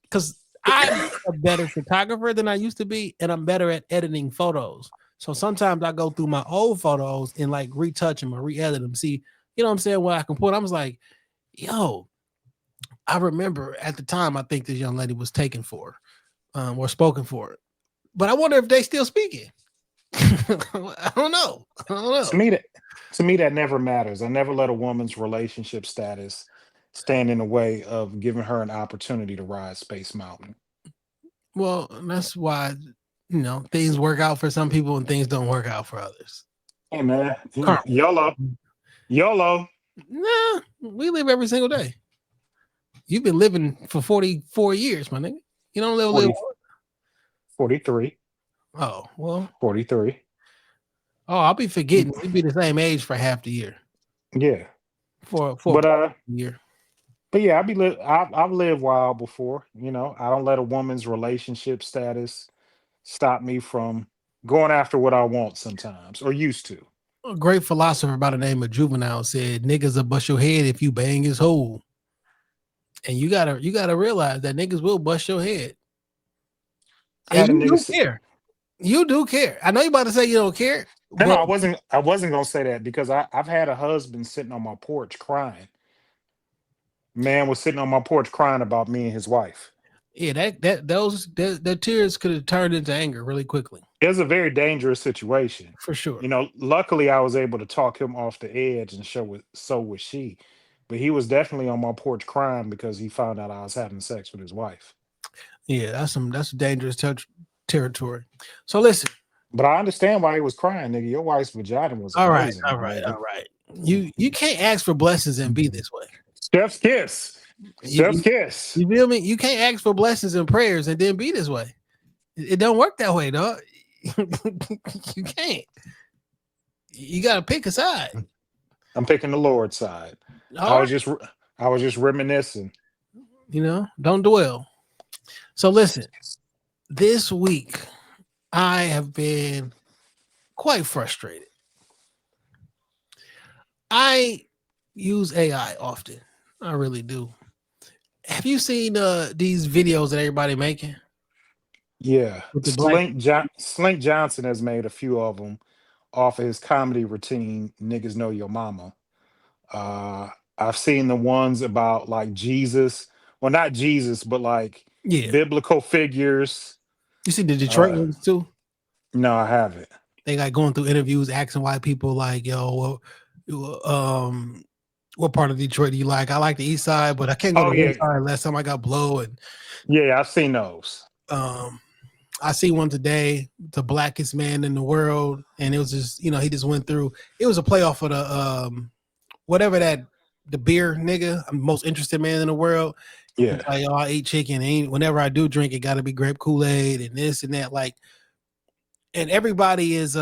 because I'm a better photographer than I used to be, and I'm better at editing photos. So sometimes I go through my old photos and like retouch them or re-edit them. See, you know what I'm saying? What I can put. I was like, yo, I remember at the time I think this young lady was taken for or spoken for. But I wonder if they still speaking. I don't know. To me, that never matters. I never let a woman's relationship status stand in the way of giving her an opportunity to ride Space Mountain. Well, that's why things work out for some people and things don't work out for others. Hey man, Karma. YOLO. Nah, we live every single day. You've been living for 44 years, my nigga. You don't live 43. Oh, well. 43. Oh, I'll be forgetting. We'd be the same age for half the year. Yeah. For a year. But yeah, I've lived wild before. I don't let a woman's relationship status stop me from going after what I want sometimes, or used to. A great philosopher by the name of Juvenile said, niggas will bust your head if you bang his hole. And you gotta realize that niggas will bust your head. And you do care. You do care. I know you about to say you don't care. No, I wasn't gonna say that because I've had a husband sitting on my porch crying. Man was sitting on my porch crying about me and his wife. Yeah, those tears could have turned into anger really quickly. It was a very dangerous situation. For sure. Luckily I was able to talk him off the edge and so was she. But he was definitely on my porch crying because he found out I was having sex with his wife. Yeah, that's dangerous territory. So listen. But I understand why he was crying, nigga. Your wife's vagina was amazing. All right. You can't ask for blessings and be this way. Chef's kiss. Chef's kiss. You feel me? You can't ask for blessings and prayers and then be this way. It don't work that way, dog. You can't. You gotta pick a side. I'm picking the Lord's side. I was just reminiscing. Don't dwell. So listen, this week I have been quite frustrated. I use AI often. I really do. Have you seen these videos that everybody making? Yeah. Slink Johnson has made a few of them off of his comedy routine, Niggas Know Your Mama. I've seen the ones about like Jesus. Well, not Jesus, but like biblical figures. You see the Detroit ones too? No, I haven't. They like going through interviews, asking white people like, yo, what part of Detroit do you like? I like the east side, but I can't go to the west side. Last time I got blow. And yeah, I've seen those. I see one today, the blackest man in the world, and it was just, he just went through. It was a playoff of the whatever the beer nigga. I'm the most interested man in the world. Yeah, like, I eat chicken. And whenever I do drink, it got to be grape Kool-Aid and this and that. Like, and everybody is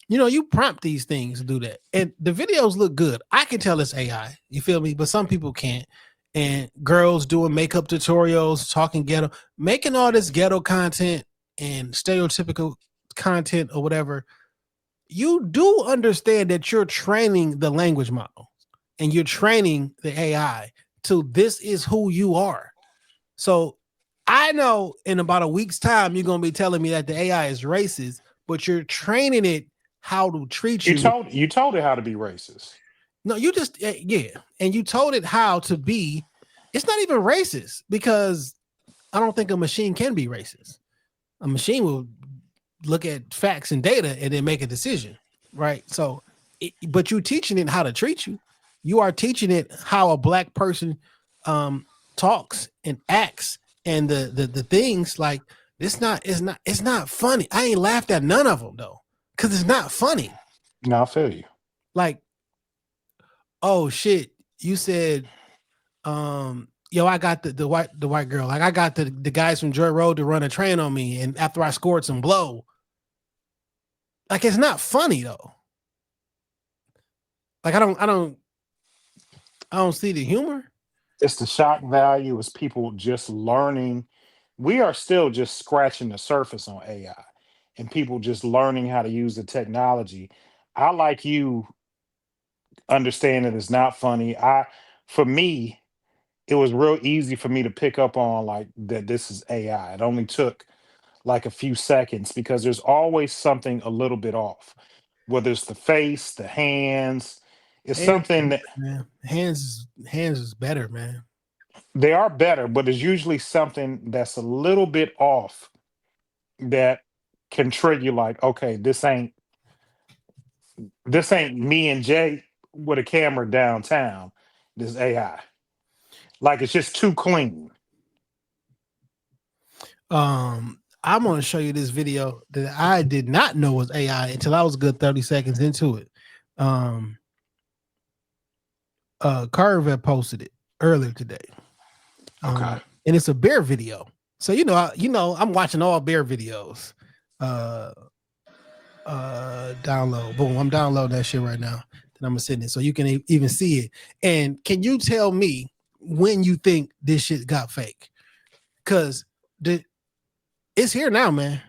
you prompt these things to do that, and the videos look good. I can tell it's AI. You feel me? But some people can't. And girls doing makeup tutorials, talking ghetto, making all this ghetto content and stereotypical content or whatever. You do understand that you're training the language model and you're training the AI to this is who you are. So I know in about a week's time, you're going to be telling me that the AI is racist, but you're training it how to treat you. You told it how to be racist. No, you just, and you told it how to be. It's not even racist because I don't think a machine can be racist. A machine will look at facts and data and then make a decision, right? So but you teaching it how to treat you. You are teaching it how a black person talks and acts, and the things like it's not funny. I ain't laughed at none of them though, because it's not funny. No, I feel you. Like, oh shit, you said, yo, I got the white girl. Like, I got the guys from Joy Road to run a train on me, and after I scored some blow. Like, it's not funny though. Like, I don't see the humor. It's the shock value is people just learning. We are still just scratching the surface on AI and people just learning how to use the technology. I like you understand that it's not funny. For me, it was real easy for me to pick up on like that this is AI. It only took like a few seconds because there's always something a little bit off, whether it's the face, the hands. It's something that man, hands is better, man. they are better, but there's usually something that's a little bit off that can trigger you like, okay, this ain't me and Jay with a camera downtown. This is AI. Like it's just too clean. I'm gonna show you this video that I did not know was AI until I was a good 30 seconds into it. Carver had posted it earlier today. Okay. And it's a bear video. So I'm watching all bear videos. Download. Boom. I'm downloading that shit right now. Then I'm gonna send it so you can even see it. And can you tell me when you think this shit got fake? Because it's here now, man.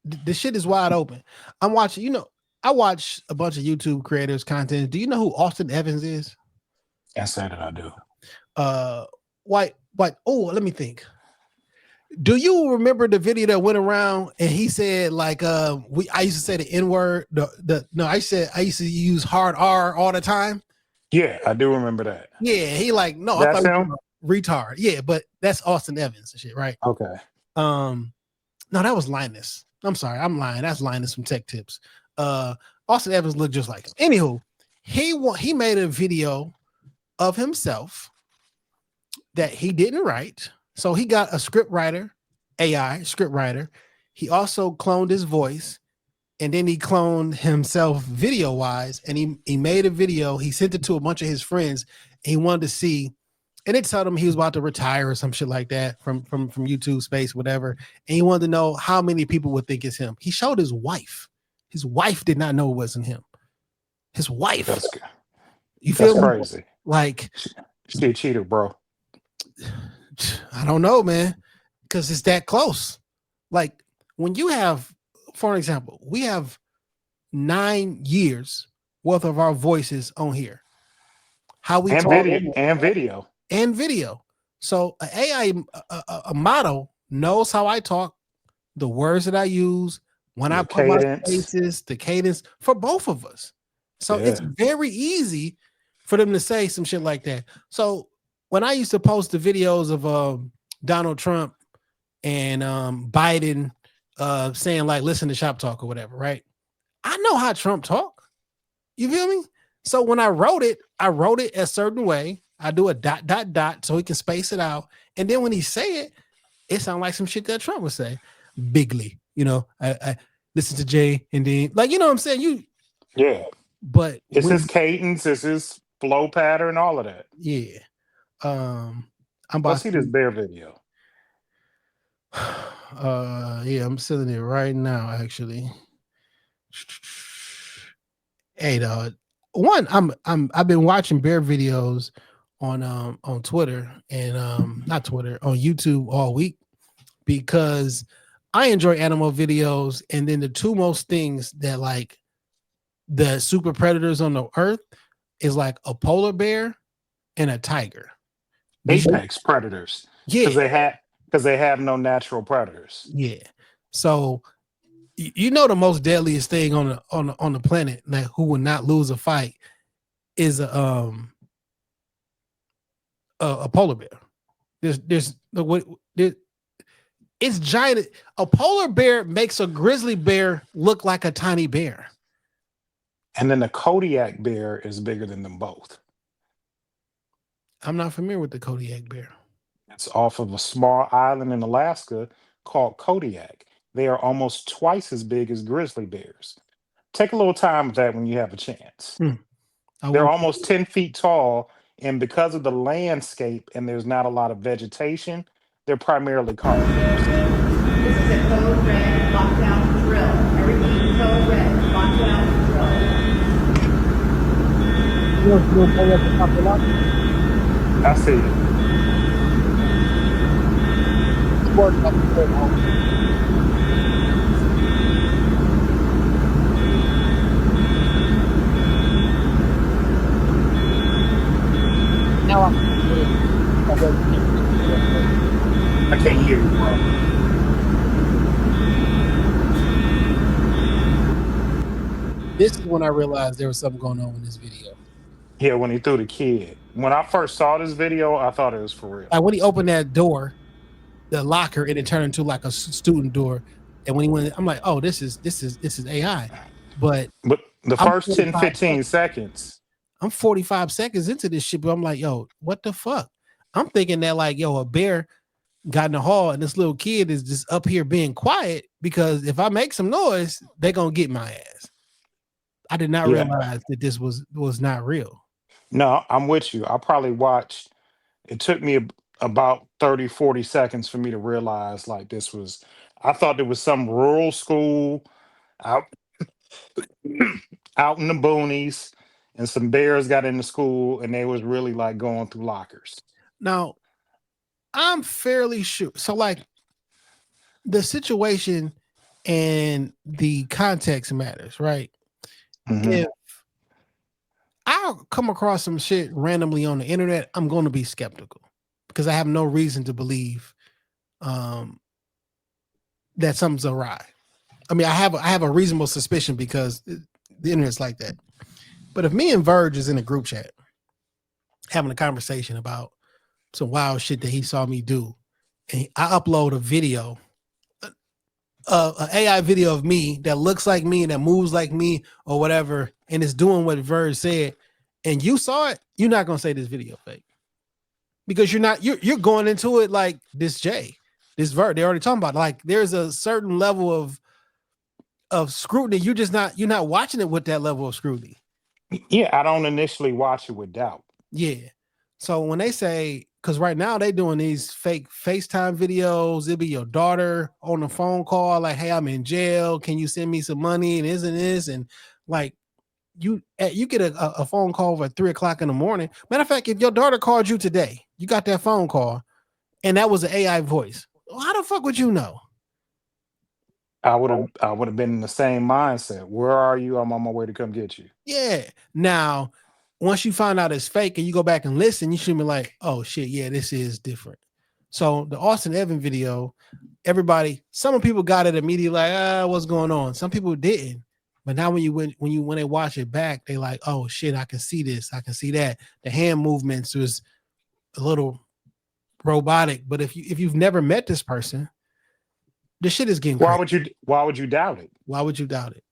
The shit is wide open. I'm watching, I watch a bunch of YouTube creators content. Do you know who Austin Evans is? I say that I do. White. Oh, let me think. Do you remember the video that went around and he said like I used to say the N-word? I used to use hard R all the time. Yeah, I do remember that. Yeah, he like no, That's I thought him? retard. Yeah, but that's Austin Evans and shit, right? Okay. No, that was Linus. I'm sorry, I'm lying. That's Linus from Tech Tips. Austin Evans looked just like him. Anywho, he made a video of himself that he didn't write. So he got a script writer, AI script writer. He also cloned his voice, and then he cloned himself video wise. And he made a video. He sent it to a bunch of his friends. And he wanted to see, and it told him he was about to retire or some shit like that from YouTube space, whatever. And he wanted to know how many people would think it's him. He showed his wife. His wife did not know it wasn't him. His wife. That's good. You feel That's crazy. like she a cheater, bro. I don't know, man, because it's that close. Like when you have, for an example, we have 9 years worth of our voices on here. How we talk and video. So an AI, a model knows how I talk, the words that I use, when I put my faces, the cadence for both of us. So it's very easy for them to say some shit like that. So when I used to post the videos of Donald Trump and Biden saying like, listen to Shop Talk or whatever, right? I know how Trump talk. You feel me? So when I wrote it a certain way. I do a ... so he can space it out. And then when he say it, it sounds like some shit that Trump would say. Bigly, I listen to Jay and then like, you know what I'm saying? But it's his cadence, it's his flow pattern, all of that. Yeah. I'm about Let's see this bear video. Yeah, I'm sending it right now, actually. Hey, dog. One, I've been watching bear videos on Twitter and not Twitter, on YouTube all week because I enjoy animal videos. And then the two most things that like the super predators on the earth is like a polar bear and a tiger. Apex predators. Yeah. Because they have no natural predators. Yeah. So the most deadliest thing on the planet, like who would not lose a fight, is a polar bear. It's giant. A polar bear makes a grizzly bear look like a tiny bear. And then the Kodiak bear is bigger than them both. I'm not familiar with the Kodiak bear. It's off of a small island in Alaska called Kodiak. They are almost twice as big as grizzly bears. Take a little time with that when you have a chance. I They're will. almost 10 feet tall, and because of the landscape and there's not a lot of vegetation, they're primarily carnivores. This is a code red lockdown drill. Everything code red lockdown drill. I see it. I can't hear you, bro. This is when I realized there was something going on in this video. Yeah, when he threw the kid. When I first saw this video, I thought it was for real. Like when he opened that door, the locker, and it turned into like a student door. And when he went, I'm like, oh, this is AI. But the I'm first 10, 15 seconds. I'm 45 seconds into this shit, but I'm like, yo, what the fuck? I'm thinking that like, yo, a bear got in the hall and this little kid is just up here being quiet because if I make some noise, they're gonna get my ass. I did not realize that this was not real. No, I'm with you. I probably watched, it took me about 30, 40 seconds for me to realize like this was, I thought there was some rural school out, out in the boonies, and some bears got into school and they was really like going through lockers. Now, I'm fairly sure. So like the situation and the context matters, right? If I'll come across some shit randomly on the internet, I'm going to be skeptical because I have no reason to believe that something's awry. I mean, I have a reasonable suspicion because the internet's like that. But if me and Verge is in a group chat having a conversation about some wild shit that he saw me do, and I upload a video, an AI video of me that looks like me and that moves like me or whatever, and it's doing what Verge said, and you saw it, you're not gonna say this video fake because you're going into it like this Verge. They're already talking about like there's a certain level of scrutiny. You're not watching it with that level of scrutiny. Yeah, I don't initially watch it with doubt. Yeah. So when they say, because right now they doing these fake FaceTime videos, it'll be your daughter on the phone call, like, hey, I'm in jail. Can you send me some money? And isn't this? And like you get a phone call at 3:00 in the morning. Matter of fact, if your daughter called you today, you got that phone call and that was an AI voice. Well, how the fuck would you know? I would have been in the same mindset. Where are you? I'm on my way to come get you. Yeah. Now, once you find out it's fake and you go back and listen, you should be like, oh shit, yeah, this is different. So the Austin Evan video, some people got it immediately, like, what's going on? Some people didn't. But now when they watch it back, they like, oh shit, I can see this, I can see that. The hand movements was a little robotic. But if you've never met this person, the shit is getting Why crazy. Why would you doubt it? Why would you doubt it?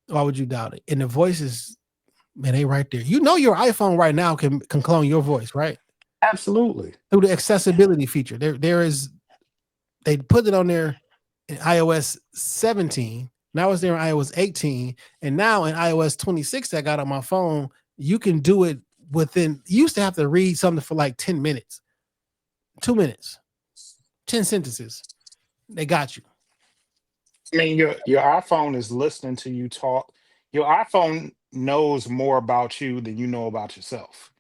Why would you doubt it? And the voice is, man, they right there. You know your iPhone right now can clone your voice, right? Absolutely. Through the accessibility feature. They put it on there in iOS 17. Now it's there in iOS 18. And now in iOS 26 that I got on my phone, you can do it within, you used to have to read something for like 10 minutes, 2 minutes, 10 sentences. They got you. I mean, your iPhone is listening to you talk. Your iPhone knows more about you than you know about yourself.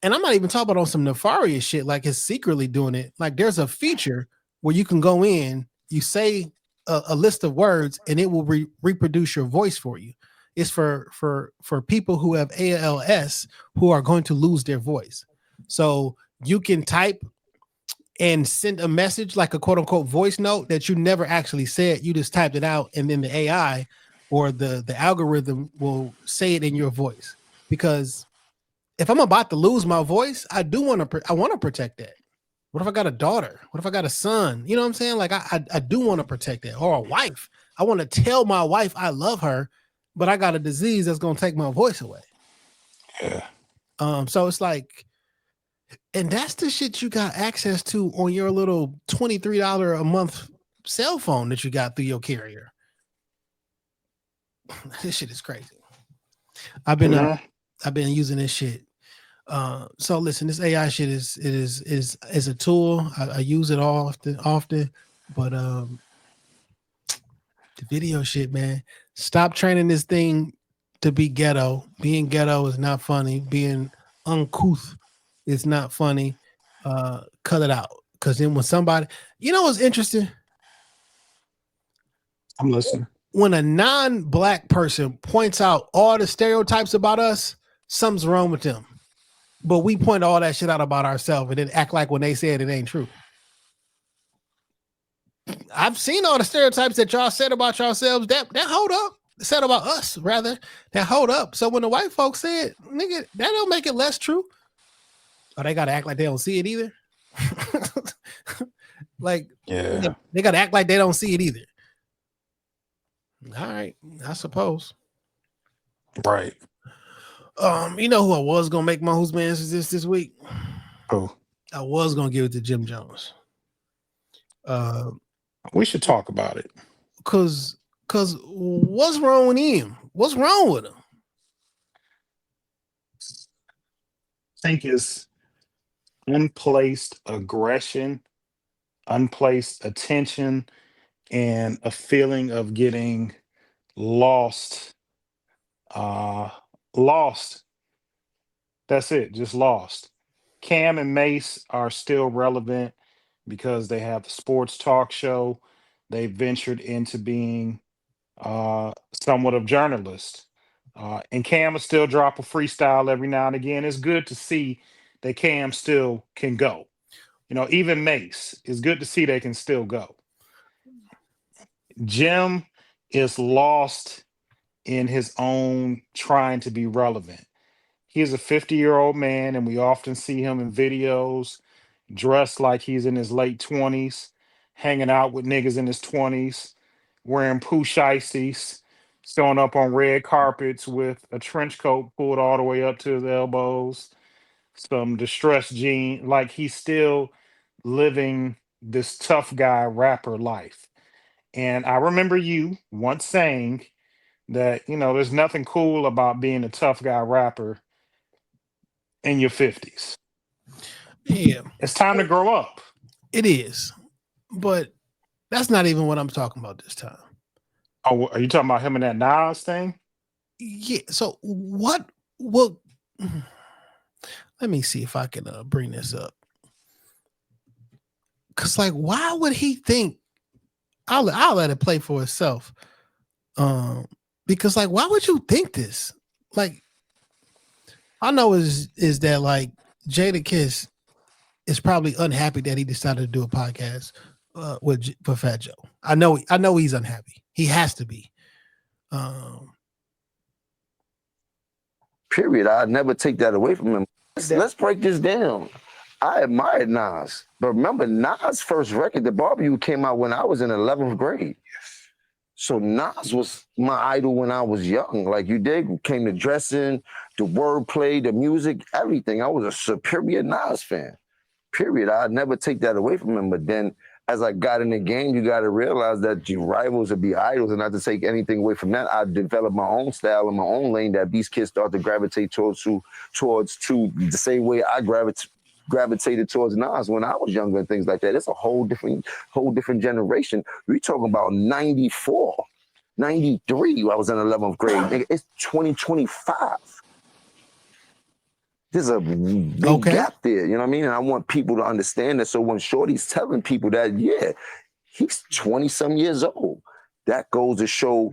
And I'm not even talking about on some nefarious shit, like it's secretly doing it. Like there's a feature where you can go in, you say a list of words, and it will reproduce your voice for you. It's for people who have ALS who are going to lose their voice. So you can type and send a message like a quote unquote voice note that you never actually said. You just typed it out, and then the AI or the algorithm will say it in your voice. Because if I'm about to lose my voice, I want to protect that. What if I got a daughter? What if I got a son? You know what I'm saying? Like I do want to protect that, or a wife. I want to tell my wife I love her, but I got a disease that's gonna take my voice away. Yeah. So it's like, and that's the shit you got access to on your little $23 a month cell phone that you got through your carrier. This shit is crazy. I've been using this shit. So listen, this AI shit is a tool. I use it often, but the video shit, man. Stop training this thing to be ghetto. Being ghetto is not funny. Being uncouth is not funny. Cut it out. Because then when somebody, you know what's interesting? I'm listening. When a non-black person points out all the stereotypes about us, something's wrong with them. But we point all that shit out about ourselves and then act like when they said it ain't true. I've seen all the stereotypes that y'all said about yourselves that hold up. Said about us, rather, that hold up. So when the white folks said, nigga, that don't make it less true. Oh, they gotta act like they don't see it either. Like, yeah, they gotta act like they don't see it either. All right, I suppose. Right. You know who I was gonna make my Who's Mans this week? Who? I was gonna give it to Jim Jones. We should talk about it. Cause what's wrong with him? What's wrong with him? I think it's unplaced aggression, unplaced attention, and a feeling of getting lost. Lost. That's it, just lost. Cam and Mace are still relevant because they have the sports talk show. They ventured into being somewhat of journalists. And Cam will still drop a freestyle every now and again. It's good to see that Cam still can go. You know, even Mace, it's good to see they can still go. Jim is lost in his own trying to be relevant. He is a 50-year-old man, and we often see him in videos dressed like he's in his late 20s, hanging out with niggas in his 20s, wearing poo shiesties, showing up on red carpets with a trench coat pulled all the way up to his elbows, some distressed jeans, like he's still living this tough guy rapper life. And I remember you once saying that, you know, there's nothing cool about being a tough guy rapper in your 50s. Yeah. It's time to grow up. It is. But that's not even what I'm talking about this time. Oh, are you talking about him and that Nas thing? Yeah. So what will let me see if I can bring this up. Cause like, why would he think I'll let it play for itself? Because like, why would you think this? Like, I know is that like Jada Kiss is probably unhappy that he decided to do a podcast with Fat Joe. I know he's unhappy. He has to be. Period. I'd never take that away from him. Let's break this down. I admired Nas, but remember Nas' first record, The Barbecue, came out when I was in 11th grade. So Nas was my idol when I was young. Like you did, came to dressing, the wordplay, the music, everything. I was a superior Nas fan. Period. I'd never take that away from him. But then as I got in the game, you got to realize that your rivals would be idols, and not to take anything away from that. I developed my own style and my own lane that these kids start to gravitate towards the same way I gravitated towards Nas when I was younger and things like that. It's a whole different generation. We're talking about 94, 93. I was in 11th grade. Nigga, it's 2025. There's a big gap there, you know what I mean? And I want people to understand that. So when Shorty's telling people that, yeah, he's 20-some years old, that goes to show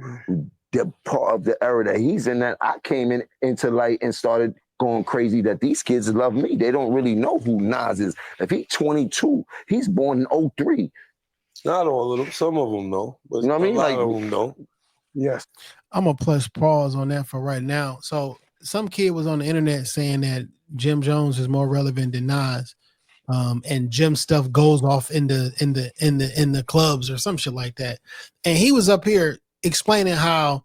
the part of the era that he's in, that I came into light and started going crazy, that these kids love me. They don't really know who Nas is. If he's 22, he's born in 03. Not all of them. Some of them know. But you know what I mean? A lot of them know. Yes. I'm going to press pause on that for right now. So some kid was on the internet saying that Jim Jones is more relevant than Nas, and Jim stuff goes off in the clubs or some shit like that. And he was up here explaining how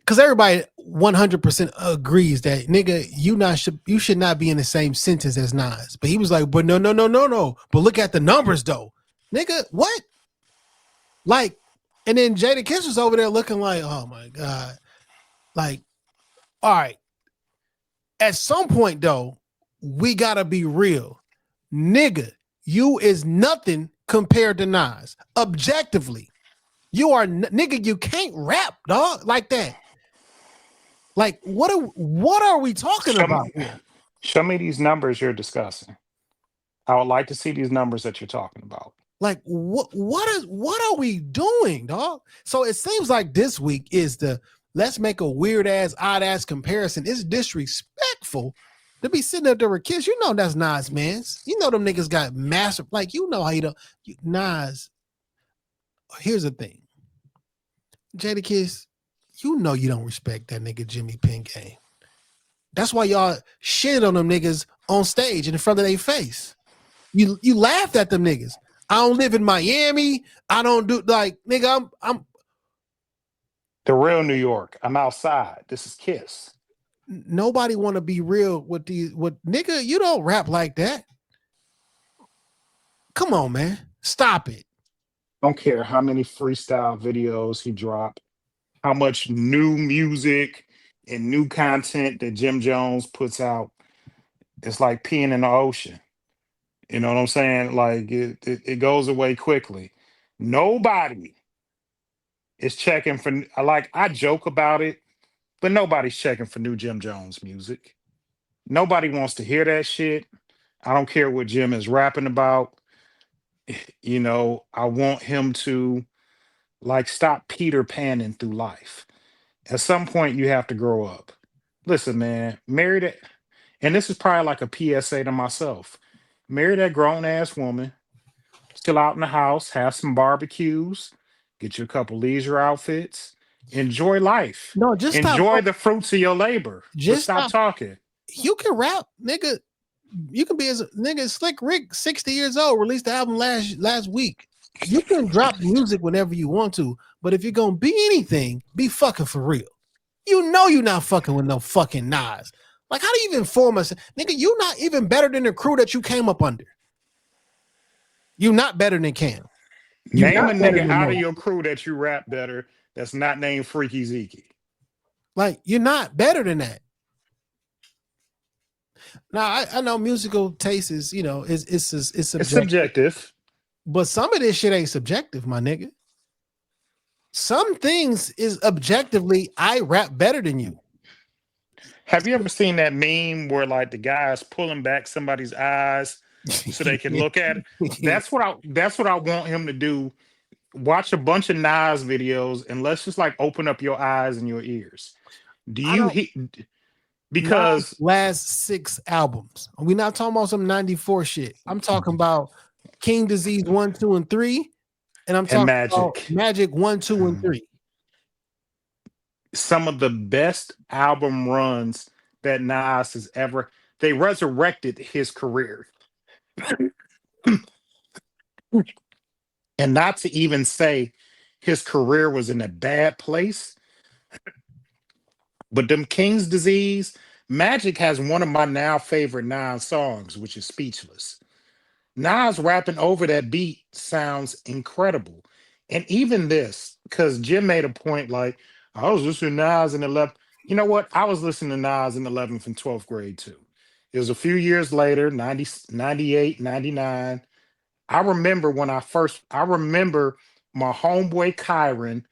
because everybody 100% agrees that nigga, you should not be in the same sentence as Nas. But he was like, but no. But look at the numbers though, nigga. What? Like, and then Jada Kiss was over there looking like, oh my god. Like, all right. At some point though, we gotta be real, nigga. You is nothing compared to Nas. Objectively, you are nigga. You can't rap, dog, like that. Like, what are we talking about here? Show me these numbers you're discussing. I would like to see these numbers that you're talking about. Like, what are we doing, dog? So it seems like this week is the let's make a weird ass, odd ass comparison. It's disrespectful to be sitting up there with kids. You know that's Nas, man. You know them niggas got massive. Like, you know how you don't. Nas. Here's the thing, Jada Kiss. You know you don't respect that nigga Jimmy Penn game. That's why y'all shit on them niggas on stage and in front of their face. You laughed at them niggas. I don't live in Miami. I don't do like nigga. I'm the real New York. I'm outside. This is Kiss. Nobody want to be real with nigga. You don't rap like that. Come on, man. Stop it. Don't care how many freestyle videos he dropped. How much new music and new content that Jim Jones puts out. It's like peeing in the ocean. You know what I'm saying? Like it goes away quickly. Nobody is checking for, like, I joke about it, but nobody's checking for new Jim Jones music. Nobody wants to hear that shit. I don't care what Jim is rapping about. You know, I want him to like stop Peter Panning through life. At some point, you have to grow up. Listen, man, marry that, and this is probably like a PSA to myself. Marry that grown ass woman, still out in the house, have some barbecues, get you a couple leisure outfits, enjoy life. No, just enjoy stop. The fruits of your labor. Just stop talking. You can rap, nigga. You can be as nigga Slick Rick, 60 years old, released the album last week. You can drop music whenever you want to, but if you're gonna be anything, be fucking for real. You know you're not fucking with no fucking Nas. Like, how do you even form us? Nigga, you not even better than the crew that you came up under. You not better than Cam. Name a nigga out of your crew that you rap better that's not named Freaky Zeke. Like, you're not better than that. Now, I know musical taste is, you know, it's subjective. It's subjective. But some of this shit ain't subjective, my nigga. Some things is objectively, I rap better than you. Have you ever seen that meme where like the guy's pulling back somebody's eyes so they can look at it? That's what I want him to do. Watch a bunch of Nas videos and let's just like open up your eyes and your ears. Because last 6 albums. We're not talking about some 94 shit. I'm talking about King Disease 1, 2, and 3. And I'm talking about Magic 1, 2, and 3. Some of the best album runs that Nas has ever, they resurrected his career. And not to even say his career was in a bad place. But them King's Disease, Magic has one of my now favorite Nas songs, which is Speechless. Nas rapping over that beat sounds incredible. And even this, because Jim made a point like, I was listening to Nas in 11th. You know what? I was listening to Nas in 11th and 12th grade too. It was a few years later, 90, 98, 99. I remember my homeboy Kyron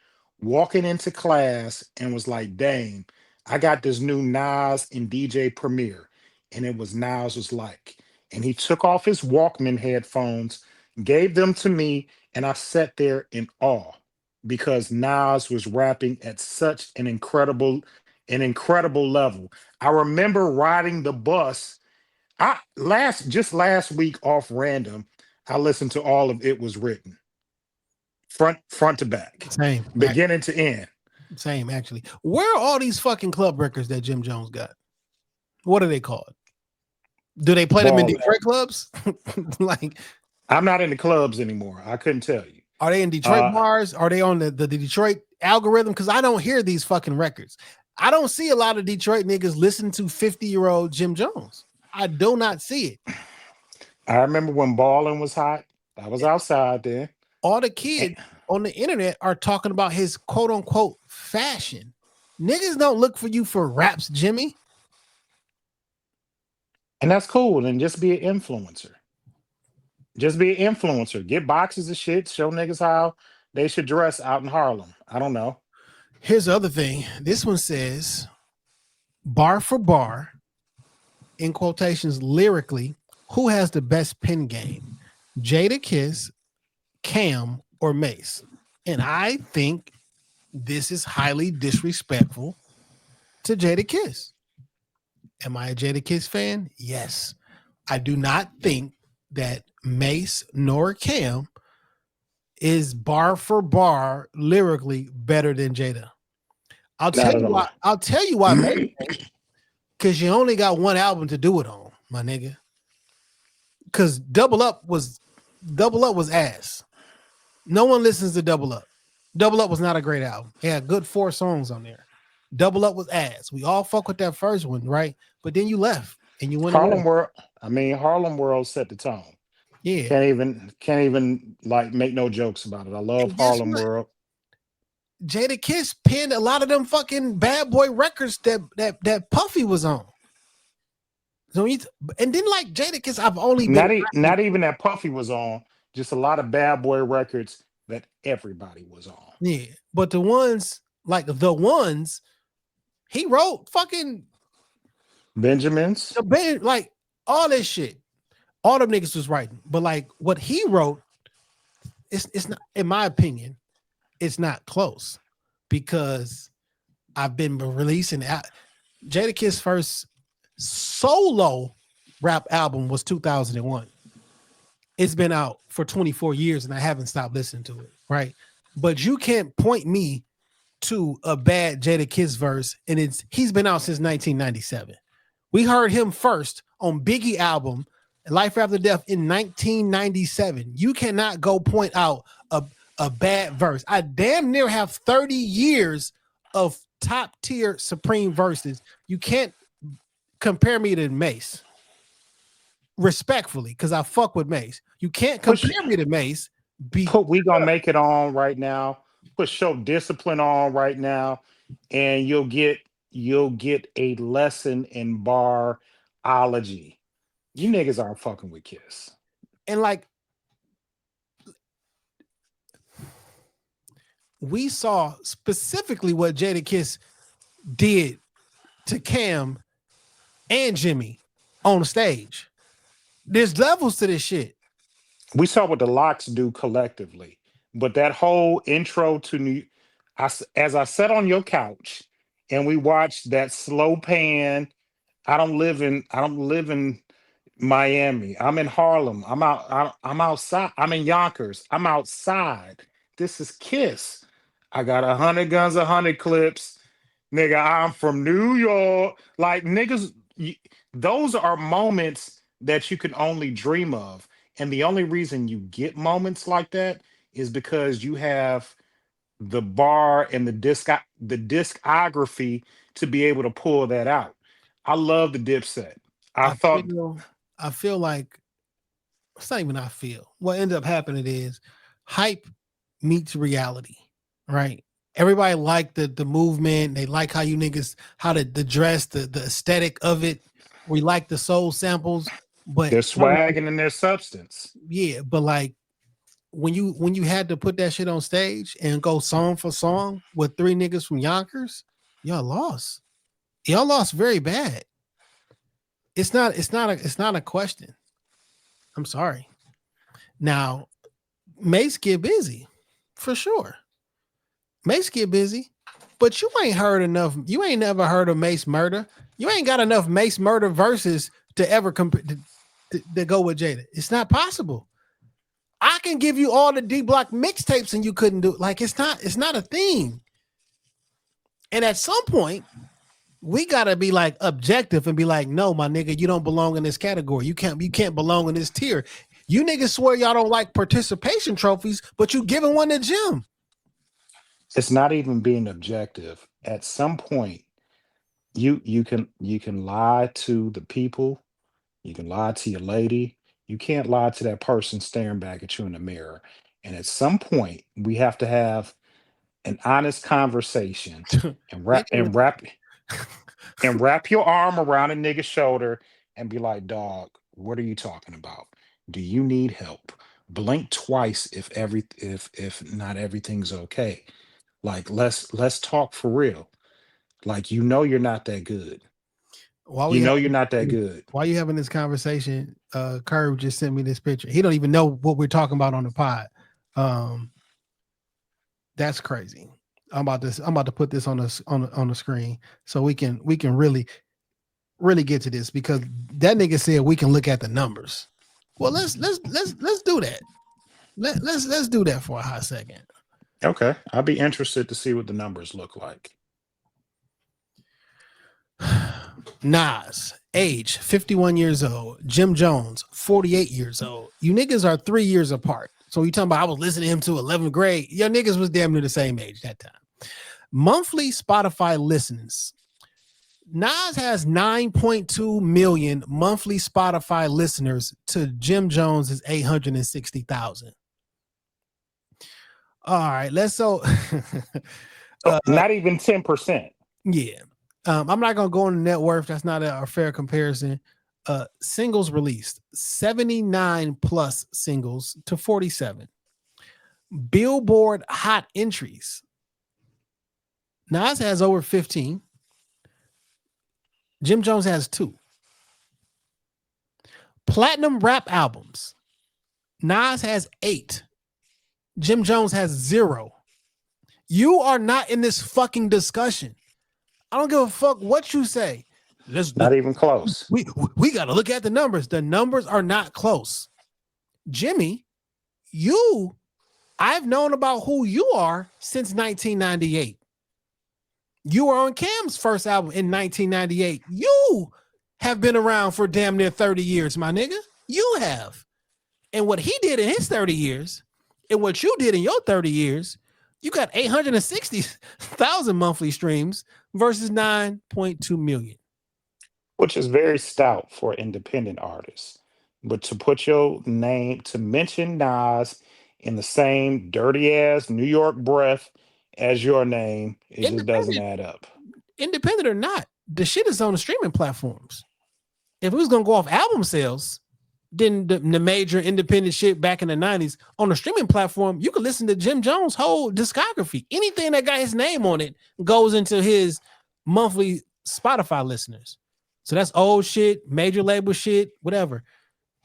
walking into class and was like, dang, I got this new Nas and DJ Premier. And it was Nas was like, and he took off his Walkman headphones, gave them to me, and I sat there in awe because Nas was rapping at such an incredible level. I remember riding the bus. Just last week off random, I listened to all of It Was Written. Front to back. Same. Beginning to end. Same, actually. Where are all these fucking club records that Jim Jones got? What are they called? Do they play them in Detroit clubs? Like, I'm not in the clubs anymore. I couldn't tell you. Are they in Detroit bars? Are they on the Detroit algorithm, because I don't hear these fucking records. I don't see a lot of Detroit niggas listen to 50-year-old Jim Jones. I do not see it. I remember when balling was hot. I was outside then. All the kids on the internet are talking about his quote unquote fashion. Niggas don't look for you for raps, Jimmy. And that's cool. And just be an influencer. Just be an influencer. Get boxes of shit. Show niggas how they should dress out in Harlem. I don't know. Here's the other thing. This one says, bar for bar, in quotations, lyrically, who has the best pen game? Jadakiss, Cam, or Mace? And I think this is highly disrespectful to Jadakiss. Am I a Jadakiss fan? Yes. I do not think that Mace nor Cam is bar for bar lyrically better than Jada. I'll tell you why. I'll tell you why, because you only got one album to do it on, my nigga. Because Double Up was ass. No one listens to Double Up. Double Up was not a great album. It had good 4 songs on there. Double Up was ass. We all fuck with that first one, right? But then you left and you went Harlem World. I mean, Harlem World set the tone. Yeah. Can't even like make no jokes about it. I love Harlem World. Jadakiss penned a lot of them fucking bad boy records that Puffy was on. So and then like Jadakiss, I've only been not even that Puffy was on, just a lot of bad boy records that everybody was on. Yeah, but the ones he wrote fucking Benjamins, like all this shit. All them niggas was writing, but like what he wrote, it's not, in my opinion, it's not close, because I've been releasing Jadakiss' first solo rap album was 2001. It's been out for 24 years and I haven't stopped listening to it, right? But you can't point me to a bad Jadakiss verse, and he's been out since 1997. We heard him first on Biggie album Life After Death in 1997. You cannot go point out a bad verse. I damn near have 30 years of top tier supreme verses. You can't compare me to Mace. Respectfully, because I fuck with Mace. You can't compare me to Mace. We gonna make it on right now. Put Show Discipline on right now, and you'll get a lesson in barology. You niggas aren't fucking with Kiss. And like, we saw specifically what Jadakiss did to Cam and Jimmy on the stage. There's levels to this shit. We saw what the Locks do collectively, but that whole intro to as I sat on your couch and we watched that slow pan. I don't live in Miami. I'm in Harlem. I'm outside. I'm in Yonkers. I'm outside. This is Kiss. I got 100 guns, 100 clips. Nigga, I'm from New York. Like, niggas, those are moments that you can only dream of. And the only reason you get moments like that is because you have the bar and the discography to be able to pull that out. I love the Dipset. I feel like it's not even I feel. What ended up happening is hype meets reality, right? Everybody liked the movement. They like how you niggas, how the dress, the aesthetic of it. We like the soul samples, but their swag and their substance. Yeah, but like when you had to put that shit on stage and go song for song with 3 niggas from Yonkers, y'all lost. Y'all lost very bad. It's not a question. I'm sorry. Now, Mace get busy, for sure. Mace get busy, but you ain't heard enough. You ain't never heard of Mace Murder. You ain't got enough Mace Murder verses to ever to go with Jada. It's not possible. I can give you all the D Block mixtapes and you couldn't do it. Like, it's not a thing. And at some point, we gotta be like objective and be like, no, my nigga, you don't belong in this category. You can't belong in this tier. You niggas swear y'all don't like participation trophies, but you giving one to Jim. It's not even being objective. At some point, you can lie to the people, you can lie to your lady. You can't lie to that person staring back at you in the mirror. And at some point, we have to have an honest conversation and wrap Nigga, and wrap your arm around a nigga's shoulder and be like, dog, what are you talking about? Do you need help? Blink twice if not everything's okay. Like let's talk for real. Like you're not that good. while we You know have you're not that good. while you having this conversation, Curve just sent me this picture. He don't even know what we're talking about on the pod. That's crazy. I'm about to put this on the screen so we can really get to this, because that nigga said we can look at the numbers. Well, let's do that. Let's do that for a hot second. Okay. I'll be interested to see what the numbers look like. Nas, age 51 years old. Jim Jones, 48 years old. You niggas are 3 years apart. So you talking about I was listening to him to 11th grade. Your niggas was damn near the same age that time. Monthly Spotify listens. Nas has 9.2 million monthly Spotify listeners to Jim Jones's 860,000. All right, let's Not even 10%. Yeah. I'm not going to go on the net worth. That's not a fair comparison. Singles released, 79 plus singles to 47. Billboard hot entries. Nas has over 15. Jim Jones has 2. Platinum rap albums. Nas has 8. Jim Jones has 0. You are not in this fucking discussion. I don't give a fuck what you say. Not even close. We got to look at the numbers. The numbers are not close. Jimmy, I've known about who you are since 1998. You were on Cam's first album in 1998. You have been around for damn near 30 years, my nigga. You have. And what he did in his 30 years and what you did in your 30 years, you got 860,000 monthly streams versus 9.2 million. Which is very stout for independent artists. But to put your name, to mention Nas in the same dirty ass New York breath as your name, it just doesn't add up. Independent or not, the shit is on the streaming platforms. If it was going to go off album sales, then the major independent shit back in the 90s on the streaming platform, you could listen to Jim Jones' whole discography. Anything that got his name on it goes into his monthly Spotify listeners. So that's old shit, major label shit, whatever.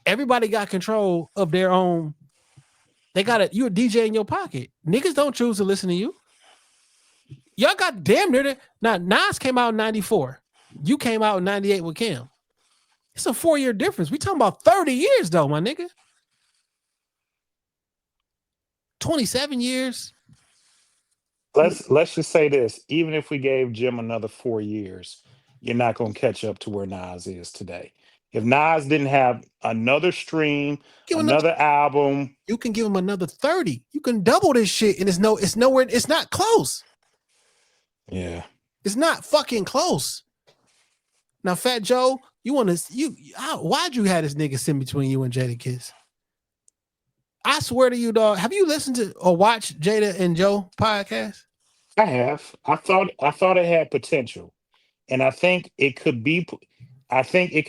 Everybody got control of their own. They got it. You're a DJ in your pocket. Niggas don't choose to listen to you. Y'all got damn near now. Nas came out in 94. You came out in 98 with Cam. It's a 4-year difference. We talking about 30 years though, my nigga. 27 years. Let's just say this. Even if we gave Jim another 4 years, you're not going to catch up to where Nas is today. If Nas didn't have another stream, another album, you can give him another 30. You can double this shit, and it's nowhere. It's not close. Yeah, it's not fucking close. Now, Fat Joe, why'd you have this nigga sit between you and Jada Kiss? I swear to you, dog. Have you listened to or watched Jada and Joe podcast? I have. I thought it had potential. And I think it could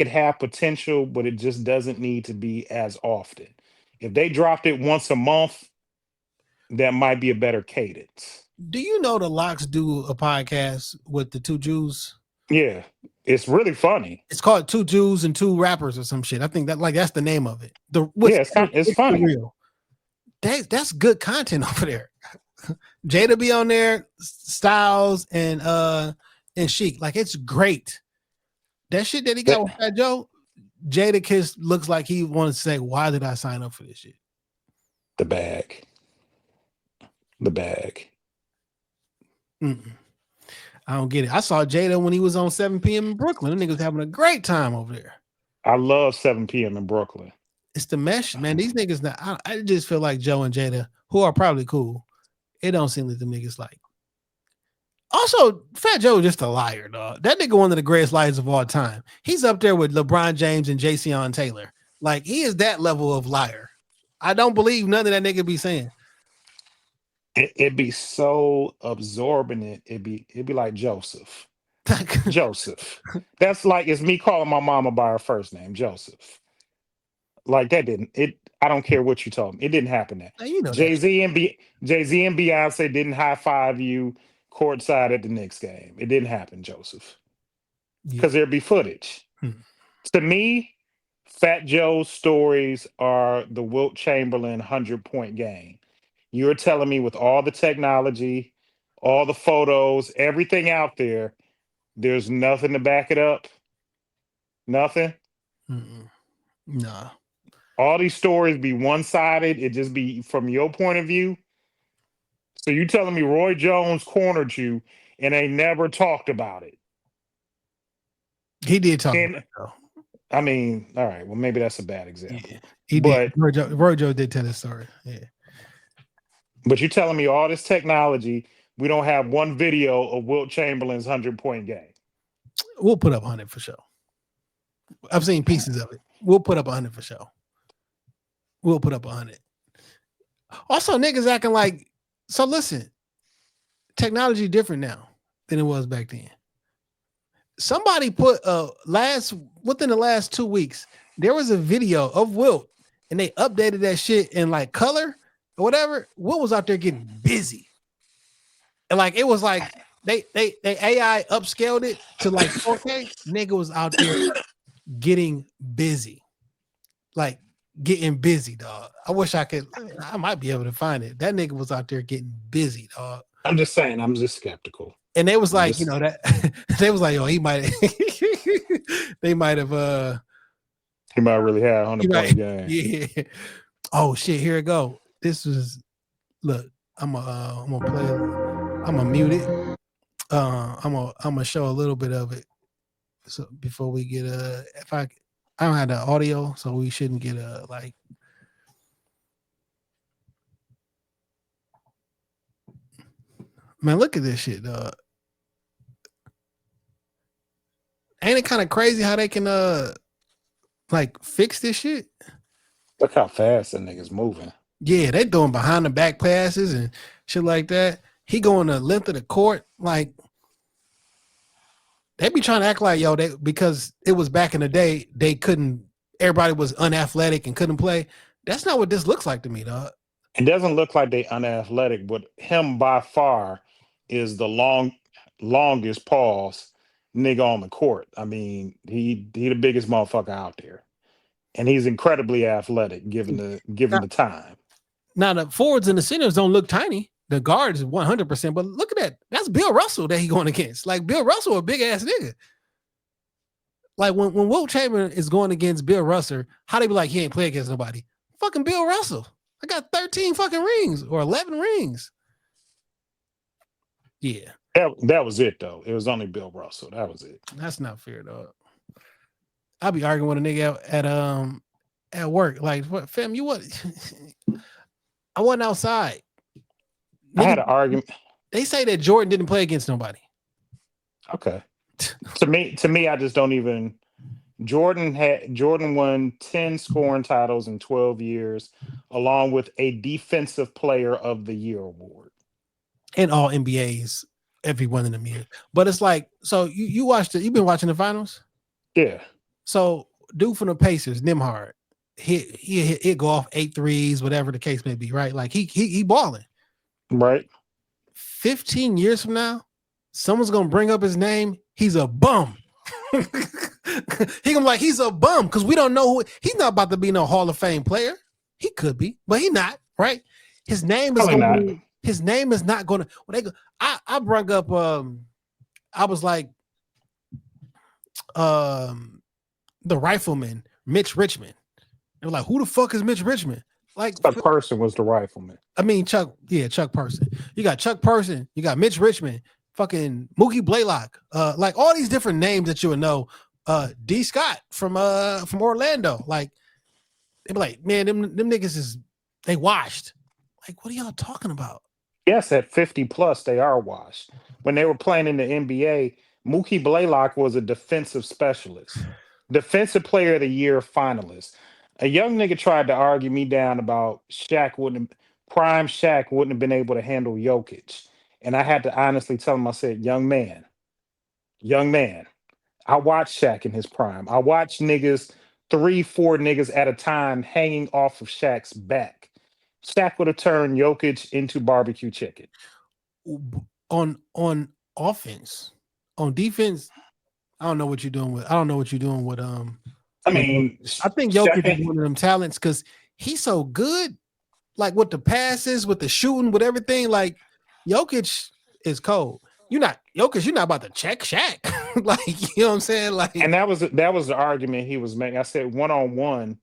have potential, but it just doesn't need to be as often. If they dropped it once a month, that might be a better cadence. Do you know the Locks do a podcast with the two Jews? Yeah, it's really funny. It's called Two Jews and Two Rappers or some shit. I think that's the name of it. It's funny. Real. That's good content over there. Jada be on there, Styles and Chic. Like, it's great. That shit that he got with Fat Joe, Jada Kiss looks like he wants to say, why did I sign up for this shit? The bag. Mm-mm. I don't get it. I saw Jada when he was on 7 p.m. in Brooklyn. The niggas having a great time over there. I love 7 p.m. in Brooklyn. It's the mesh, man. These niggas, I just feel like Joe and Jada, who are probably cool, it don't seem like the niggas like Also, Fat Joe just a liar, dog. That nigga one of the greatest liars of all time. He's up there with LeBron James and Jayceon Taylor. Like, he is that level of liar. I don't believe none of that nigga be saying. It'd be so absorbent. It'd be like Joseph. Joseph. That's like it's me calling my mama by her first name, Joseph. Like that didn't it. I don't care what you told me. It didn't happen. That Now, you know Jay-Z and Beyonce didn't high five you courtside at the Knicks game. It didn't happen, Joseph. Because there'd be footage. To me, Fat Joe's stories are the Wilt Chamberlain 100-point game. You're telling me with all the technology, all the photos, everything out there, there's nothing to back it up? Nothing? Nah. All these stories be one-sided. It just be from your point of view. So you telling me Roy Jones cornered you and they never talked about it? He did talk about it, though. I mean, all right. Well, maybe that's a bad example. Yeah, he did. Roy Joe did tell the story. Yeah. But you're telling me all this technology, we don't have one video of Wilt Chamberlain's 100-point game. We'll put up 100 for sure. I've seen pieces of it. We'll put up 100 for sure. We'll put up 100. Also, niggas acting like, so listen, technology different now than it was back then. Somebody put within the last 2 weeks, there was a video of Wilt and they updated that shit in like color or whatever. Wilt was out there getting busy. And like, it was like they AI upscaled it to like 4K. Nigga was out there getting busy. Like, getting busy, dog. I wish I might be able to find it. That nigga was out there getting busy, dog. I'm just saying, I'm just skeptical. And they was like, that they was like, yo, he might they might have he might really have 100-point game. Yeah. Oh shit, here it go. This was look, I'm gonna play it. I'm gonna mute it. I'm gonna show a little bit of it. So before we get if I don't have the audio, so we shouldn't get like. Man, look at this shit, dog. Ain't it kind of crazy how they can like fix this shit? Look how fast that nigga's moving. Yeah, they doing behind the back passes and shit like that. He going the length of the court, like. They be trying to act like, yo, because it was back in the day, everybody was unathletic and couldn't play. That's not what this looks like to me, dog. It doesn't look like they unathletic, but him by far is the longest pause nigga on the court. I mean, he the biggest motherfucker out there. And he's incredibly athletic given the time. Now the forwards and the centers don't look tiny. The guard is 100%, but look at that. That's Bill Russell that he going against. Like, Bill Russell, a big ass nigga. Like, when Wilt Chamberlain is going against Bill Russell, how they be like, he ain't play against nobody? Fucking Bill Russell. I got 13 fucking rings or 11 rings. Yeah. That was it, though. It was only Bill Russell. That was it. That's not fair, dog. I'll be arguing with a nigga at work. Like, what, fam, you what? I wasn't outside. I had an argument. They say that Jordan didn't play against nobody. Okay. to me, I just don't even. Jordan won 10 scoring titles in 12 years, along with a Defensive Player of the Year award. And all NBAs, every one of them years. But it's like, so you watched it. You've been watching the finals? Yeah. So dude from the Pacers, Nimhard, he'd go off 8 threes, whatever the case may be, right? Like he balling. Right. 15 years from now, someone's gonna bring up his name. He's a bum. He gonna be like, he's a bum because we don't know who. He's not about to be no Hall of Fame player. He could be, but he not. Right? His name is his name is not gonna. When they go, I brought up. I was like, the rifleman, Mitch Richmond. They were like, who the fuck is Mitch Richmond? Like, Chuck Person was the rifleman. I mean, Chuck Person. You got Chuck Person. You got Mitch Richmond. Fucking Mookie Blaylock. Like all these different names that you would know. D. Scott from Orlando. Like, they be like, man, them niggas they washed. Like, what are y'all talking about? Yes, at 50 plus, they are washed. When they were playing in the NBA, Mookie Blaylock was a defensive specialist, defensive player of the year finalist. A young nigga tried to argue me down about prime Shaq wouldn't have been able to handle Jokic. And I had to honestly tell him, I said, young man, I watched Shaq in his prime. I watched niggas, three, four niggas at a time hanging off of Shaq's back. Shaq would have turned Jokic into barbecue chicken. On offense. On defense, I don't know what you're doing with. I mean, I think Jokic is one of them talents because he's so good, like with the passes, with the shooting, with everything. Like Jokic is cold. You're not about to check Shaq. Like, you know what I'm saying? Like, and that was the argument he was making. I said 1-on-1,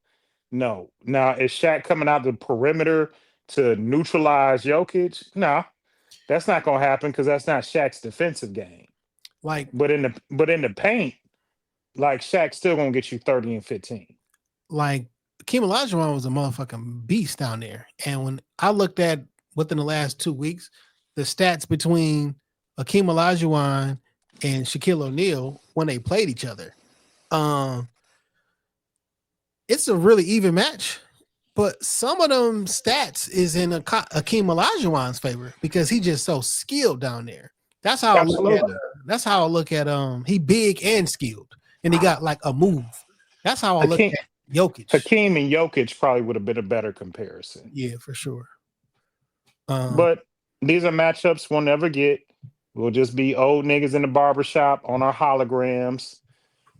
no. Now is Shaq coming out the perimeter to neutralize Jokic? No, that's not gonna happen because that's not Shaq's defensive game. like, But in the paint, like Shaq's still gonna get you 30 and 15. like Hakeem Olajuwon was a motherfucking beast down there. And when I looked at within the last 2 weeks, the stats between Hakeem Olajuwon and Shaquille O'Neal when they played each other, it's a really even match. But some of them stats is in Hakeem Olajuwon's favor because he's just so skilled down there. That's how I look at him. That's how I look at he big and skilled, and he got like a move. That's how I look at Jokic. Hakeem and Jokic probably would have been a better comparison. Yeah, for sure. But these are matchups we'll never get. We'll just be old niggas in the barbershop on our holograms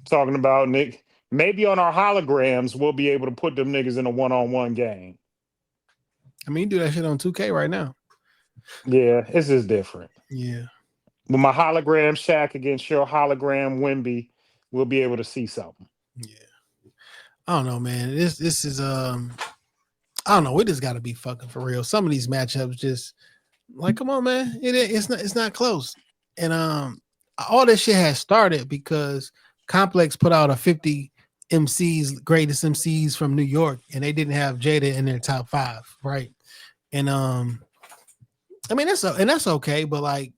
talking about Nick. Maybe on our holograms, we'll be able to put them niggas in a one-on-one game. I mean, you do that shit on 2K right now. Yeah, it's just different. Yeah. With my hologram Shaq against your hologram Wemby, we'll be able to see something. Yeah. I don't know, man. This is I don't know. We just got to be fucking for real. Some of these matchups just like, come on, man. It's not close. And all this shit has started because Complex put out a 50 MCs, greatest MCs from New York, and they didn't have Jada in their top 5, right? And I mean that's okay, but like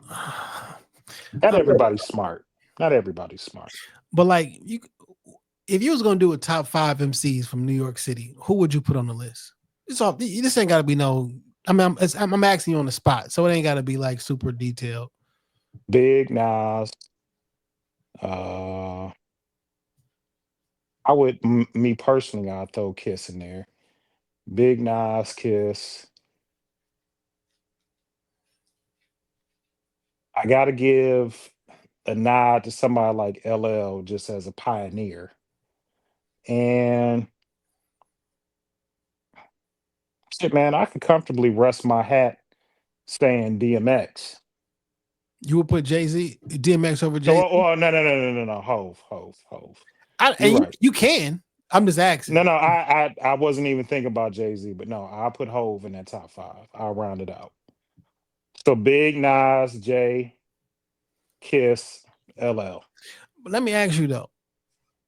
not everybody's smart. Not everybody's smart. But like if you was gonna do a top 5 MCs from New York City, who would you put on the list? This ain't gotta be no. I mean, I'm asking you on the spot, so it ain't gotta be like super detailed. Big Nas. I would, me personally, I'd throw Kiss in there. Big Nas, Kiss. I gotta give a nod to somebody like LL just as a pioneer. And shit, man, I could comfortably rest my hat saying DMX. You would put Jay-Z, DMX over Jay-Z? Oh, no. Hove. You can. I'm just asking. No, I wasn't even thinking about Jay-Z, but no, I'll put Hove in that top 5. I'll round it out. So Big, Nas, Jay, Kiss, LL. Let me ask you though,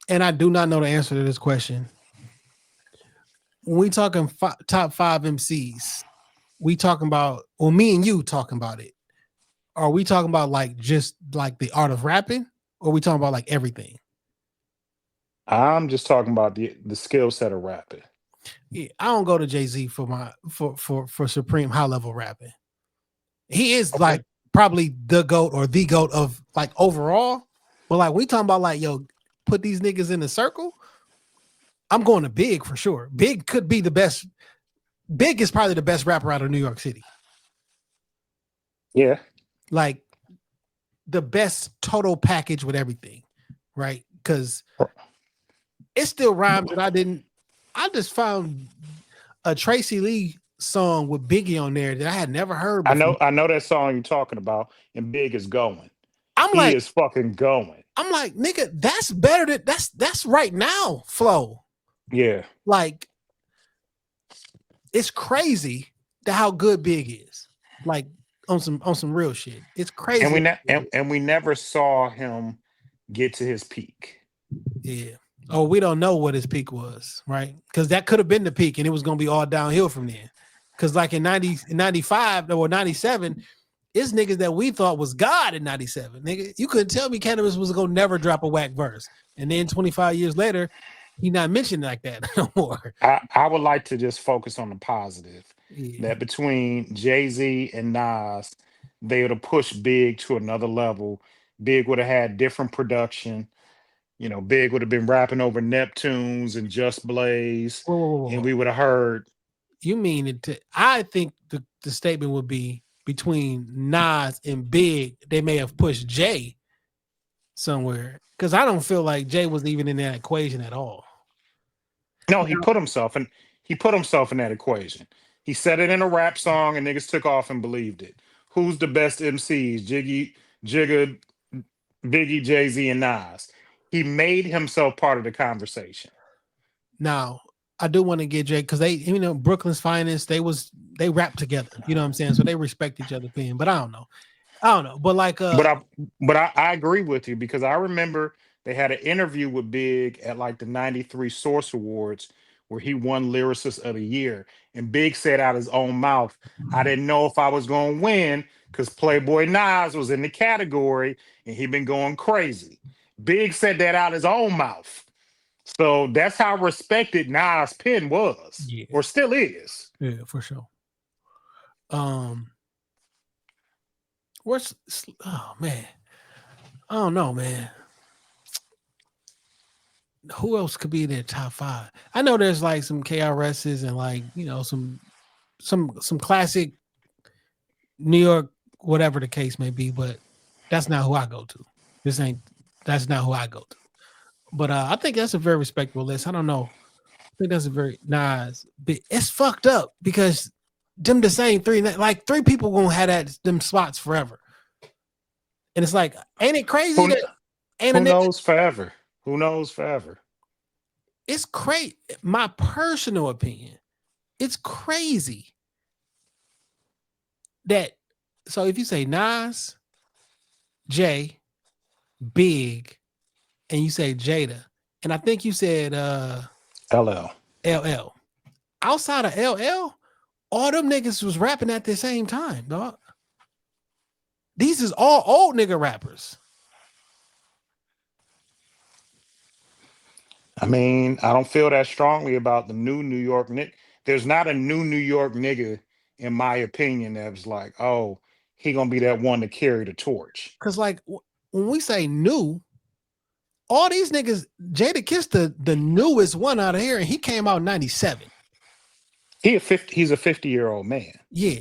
and I do not know the answer to this question. When we talking top 5 MCs, we talking about, well, me and you talking about it. Are we talking about like just like the art of rapping, or are we talking about like everything? I'm just talking about the skill set of rapping. Yeah, I don't go to Jay-Z for supreme high level rapping. He is like probably the GOAT of like overall, but like we talking about like, yo, put these niggas in a circle. I'm going to Big for sure. Big could be the best. Big is probably the best rapper out of New York City. Yeah. Like the best total package with everything, right? Because it still rhymes that I just found a Tracy Lee song with Biggie on there that I had never heard before. I know that song you're talking about, and Big is going. He is fucking going. I'm like, nigga, that's better than that's right now flow. Yeah. Like it's crazy how good Big is. Like on some real shit. It's crazy. And we never saw him get to his peak. Yeah. Oh, we don't know what his peak was, right? Because that could have been the peak, and it was going to be all downhill from there. Because like in 95 or 97, it's niggas that we thought was God in 97. Nigga, you couldn't tell me Cannabis was going to never drop a whack verse. And then 25 years later, he not mentioned like that no more. I would like to just focus on the positive. Yeah. That between Jay-Z and Nas, they would have pushed Big to another level. Big would have had different production. You know, Big would have been rapping over Neptunes and Just Blaze, Whoa, whoa, whoa, and whoa. we would have heard. You mean it? I think the statement would be between Nas and Big, they may have pushed Jay somewhere. Because I don't feel like Jay was even in that equation at all. No, he put himself in that equation. He said it in a rap song, and niggas took off and believed it. Who's the best MCs? Jigga, Biggie, Jay-Z, and Nas. He made himself part of the conversation. Now, I do want to get Jay because they, Brooklyn's finest, they rap together. You know what I'm saying? So they respect each other's opinion. But I don't know. But like but I agree with you, because I remember they had an interview with Big at like the 93 Source Awards where he won Lyricist of the Year. And Big said out his own mouth, I didn't know if I was going to win because Playboy Nas was in the category and he'd been going crazy. Big said that out his own mouth. So that's how respected Nas' pen was, or still is. Yeah, for sure. Oh man, I don't know, man. Who else could be in their top 5? I know there's like some KRSs and like some classic New York, whatever the case may be, but that's not who I go to. That's not who I go to. But I think that's a very respectable list. I don't know. I think that's a very nice. But it's fucked up because them the same three people gonna have them spots forever. And it's like, ain't it crazy? Who knows forever? Who knows forever? It's crazy. My personal opinion, it's crazy that. So if you say Nas, Jay, Big, and you say Jada, and I think you said LL. Outside of LL, all them niggas was rapping at the same time, dog. These is all old nigga rappers. I mean, I don't feel that strongly about the new New York nigga. There's not a new New York nigga, in my opinion, that was like, oh, he gonna be that one to carry the torch. Because like when we say new, all these niggas, Jada Kiss the newest one out of here, and he came out in 97. He's a 50-year-old man. Yeah.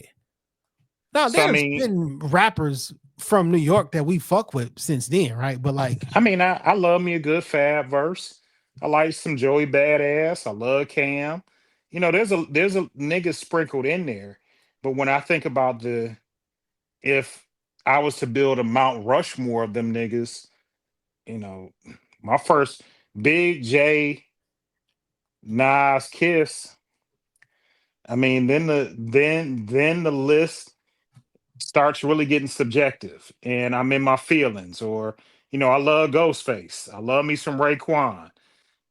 Now there's been rappers from New York that we fuck with since then, right? But like, I mean, I love me a good Fab verse. I like some Joey Badass. I love Cam. There's a nigga sprinkled in there. But when I think about if I was to build a Mount Rushmore of them niggas, my first Big J, Nas, Kiss. I mean, then the list starts really getting subjective, and I'm in my feelings. Or, I love Ghostface. I love me some Raekwon.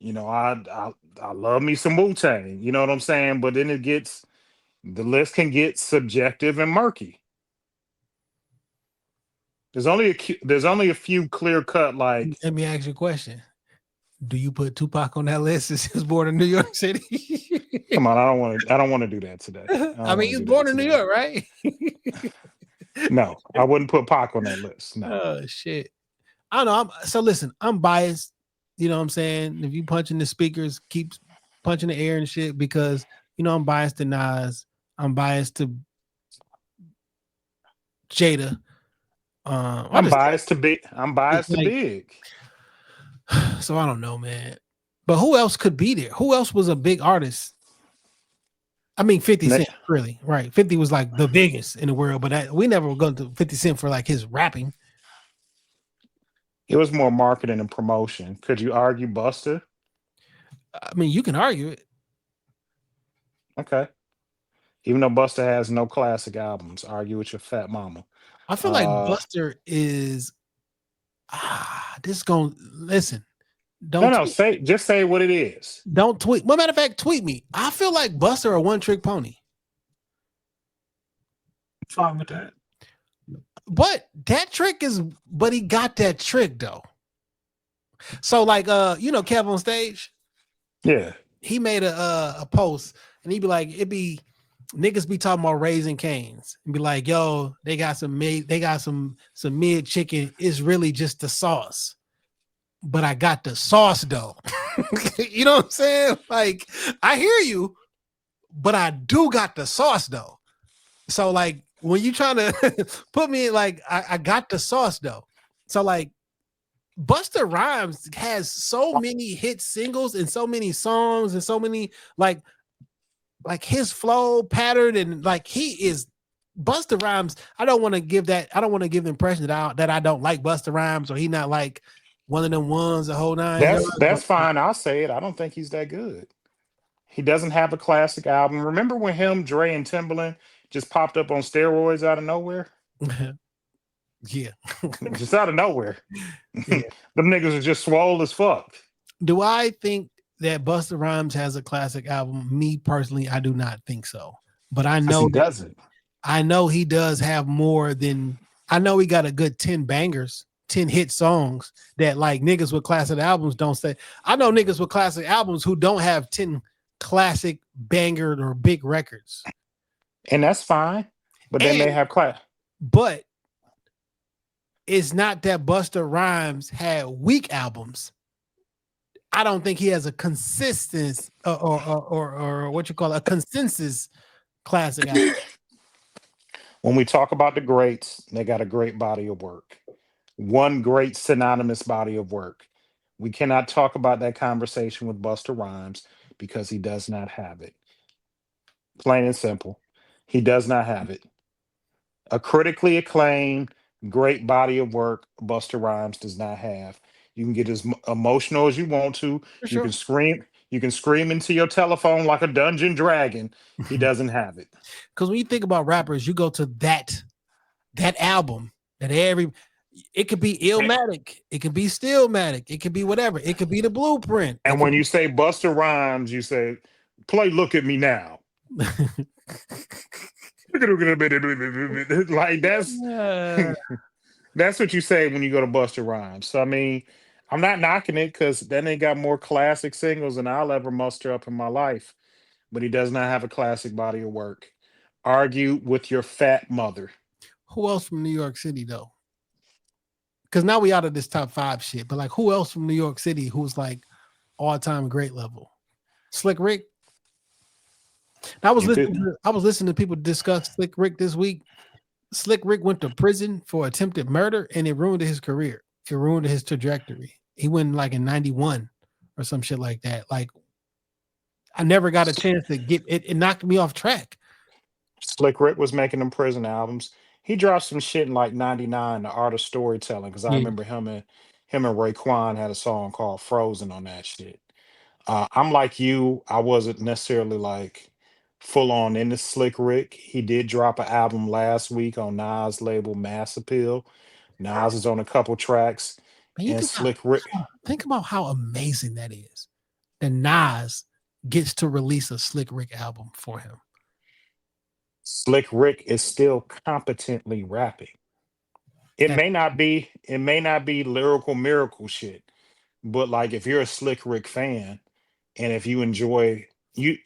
I love me some Wu-Tang. You know what I'm saying? But then the list can get subjective and murky. There's only a few clear cut. Like, let me ask you a question: do you put Tupac on that list since he was born in New York City? Come on, I don't want to do that today. I mean, he's born in New York, right? No, I wouldn't put Pac on that list. No. Oh shit. I don't know. So listen, I'm biased. You know what I'm saying? If you punching the speakers, keep punching the air and shit, because I'm biased to Nas. I'm biased to Jada. I'm biased to Big. So I don't know, man. But who else could be there? Who else was a big artist? I mean, 50 Cent, really, right? 50 was like the biggest in the world, but we never were going to 50 Cent for like his rapping. It was more marketing and promotion. Could you argue Busta? I mean, you can argue it. Okay. Even though Busta has no classic albums, argue with your fat mama. I feel like Buster is listen. Don't No, just say what it is. don't tweet. Well, matter of fact, tweet me. I feel like Buster a one-trick pony. Fine with that. But he got that trick though. So like Kev on stage, Yeah. he made a post and he'd be like, niggas be talking about Raising Cane's and be like, yo, they got some mid chicken. It's really just the sauce. But I got the sauce though. You know what I'm saying? Like, I hear you, but I do got the sauce though. So like when you trying to put me in, like, I got the sauce though. So like Busta Rhymes has so many hit singles and so many songs and so many like his flow pattern, and like he is Busta Rhymes. I don't want to give the impression that I don't like Busta Rhymes or he not like one of them ones the whole nine. That's fine. I'll say it. I don't think he's that good. He doesn't have a classic album. Remember when him, Dre, and Timbaland just popped up on steroids out of nowhere? Yeah. Just out of nowhere. Yeah. Them niggas are just swole as fuck. Do I think that Busta Rhymes has a classic album? Me personally, I do not think so. But I know he doesn't. I know he does have more than, I know he got a good 10 bangers, 10 hit songs that like niggas with classic albums don't say. I know niggas with classic albums who don't have 10 classic banger or big records. And that's fine. But they may have class. But it's not that Busta Rhymes had weak albums. I don't think he has a consistent or what you call a consensus classic album. When we talk about the greats, they got a great body of work. One great synonymous body of work. We cannot talk about that conversation with Busta Rhymes because he does not have it. Plain and simple. He does not have it. A critically acclaimed, great body of work, Busta Rhymes does not have. You can get as emotional as you want to. Sure. You can scream into your telephone like a dungeon dragon. He doesn't have it. Because when you think about rappers, you go to that album that it could be Illmatic, it could be Stillmatic, it could be whatever, it could be the Blueprint. And when you say Busta Rhymes, you say, play Look at Me Now. Like that's what you say when you go to Busta Rhymes. So I mean, I'm not knocking it because then they got more classic singles than I'll ever muster up in my life. But he does not have a classic body of work. Argue with your fat mother. Who else from New York City though? Because now we out of this top 5 shit, but like who else from New York City who's like all-time great level? Slick Rick. I was listening to people discuss Slick Rick this week. Slick Rick went to prison for attempted murder and it ruined his career. It ruined his trajectory. He went like in 91 or some shit like that. Like I never got a chance to get it. It knocked me off track. Slick Rick was making them prison albums. He dropped some shit in like 99, The Art of Storytelling, because I remember him and Raekwon had a song called Frozen on that shit. I'm like you. I wasn't necessarily like full on into Slick Rick. He did drop an album last week on Nas' label Mass Appeal. Nas is on a couple tracks. And Slick Rick. Think about how amazing that is. That Nas gets to release a Slick Rick album for him. Slick Rick is still competently rapping. It may not be lyrical miracle shit, but like if you're a Slick Rick fan and if you enjoy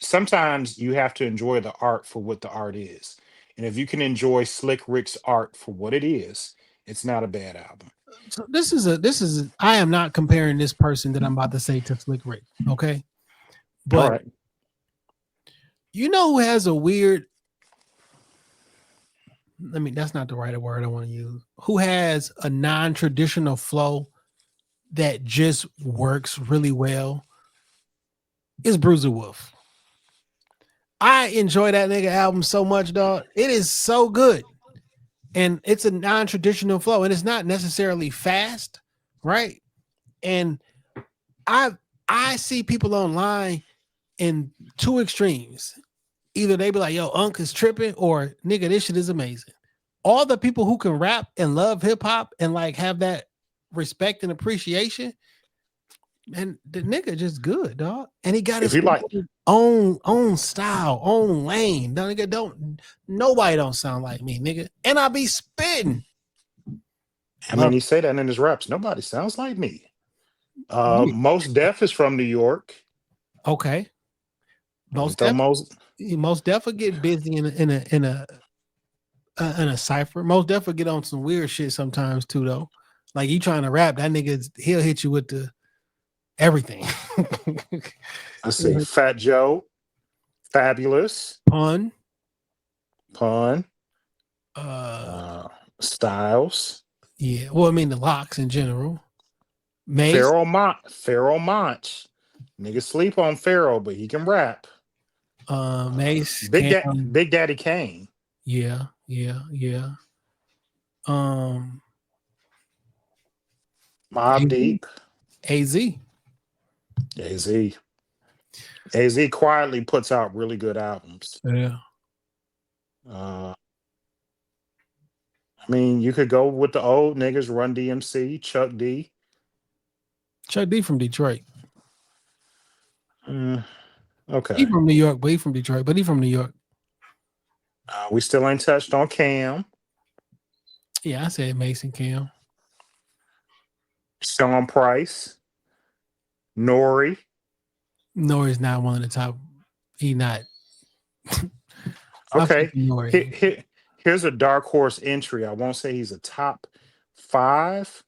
sometimes you have to enjoy the art for what the art is. And if you can enjoy Slick Rick's art for what it is, it's not a bad album. So I am not comparing this person that I'm about to say to Slick Rick, okay? But all right. You know who has a weird, that's not the right word I want to use. Who has a non-traditional flow that just works really well is Bruiser Wolf. I enjoy that nigga album so much, dog. It is so good. And it's a non-traditional flow. And it's not necessarily fast, right? And I see people online in two extremes. Either they be like, yo, Unc is tripping, or nigga, this shit is amazing. All the people who can rap and love hip hop and like have that respect and appreciation, And the nigga just good, dog. And he got If his you like, own style, own lane. Nobody don't sound like me, nigga. And I be spitting. I mean, he say that in his raps. Nobody sounds like me. Yeah. Most Def is from New York. Okay. Most Def will get busy in a cipher. Most Def will get on some weird shit sometimes too, though. Like you trying to rap, that nigga, he'll hit you with the everything. Let's see. Fat Joe, Fabulous, Pun, Styles. Yeah. Well, I mean the locks in general. Mace, Pharaoh Monch. Niggas sleep on Pharaoh, but he can rap. Mace, Big Cam, Daddy Kane. Yeah. Mobb Deep. AZ quietly puts out really good albums. Yeah. I mean, you could go with the old niggas, Run DMC, Chuck D. Chuck D from Detroit. Okay. He from New York, but he from Detroit, but he from New York. We still ain't touched on Cam. Yeah, I said Mason Cam. Sean Price. Nori. Nori's not one of the top. He not. Okay. Here's a dark horse entry. I won't say he's a top 5,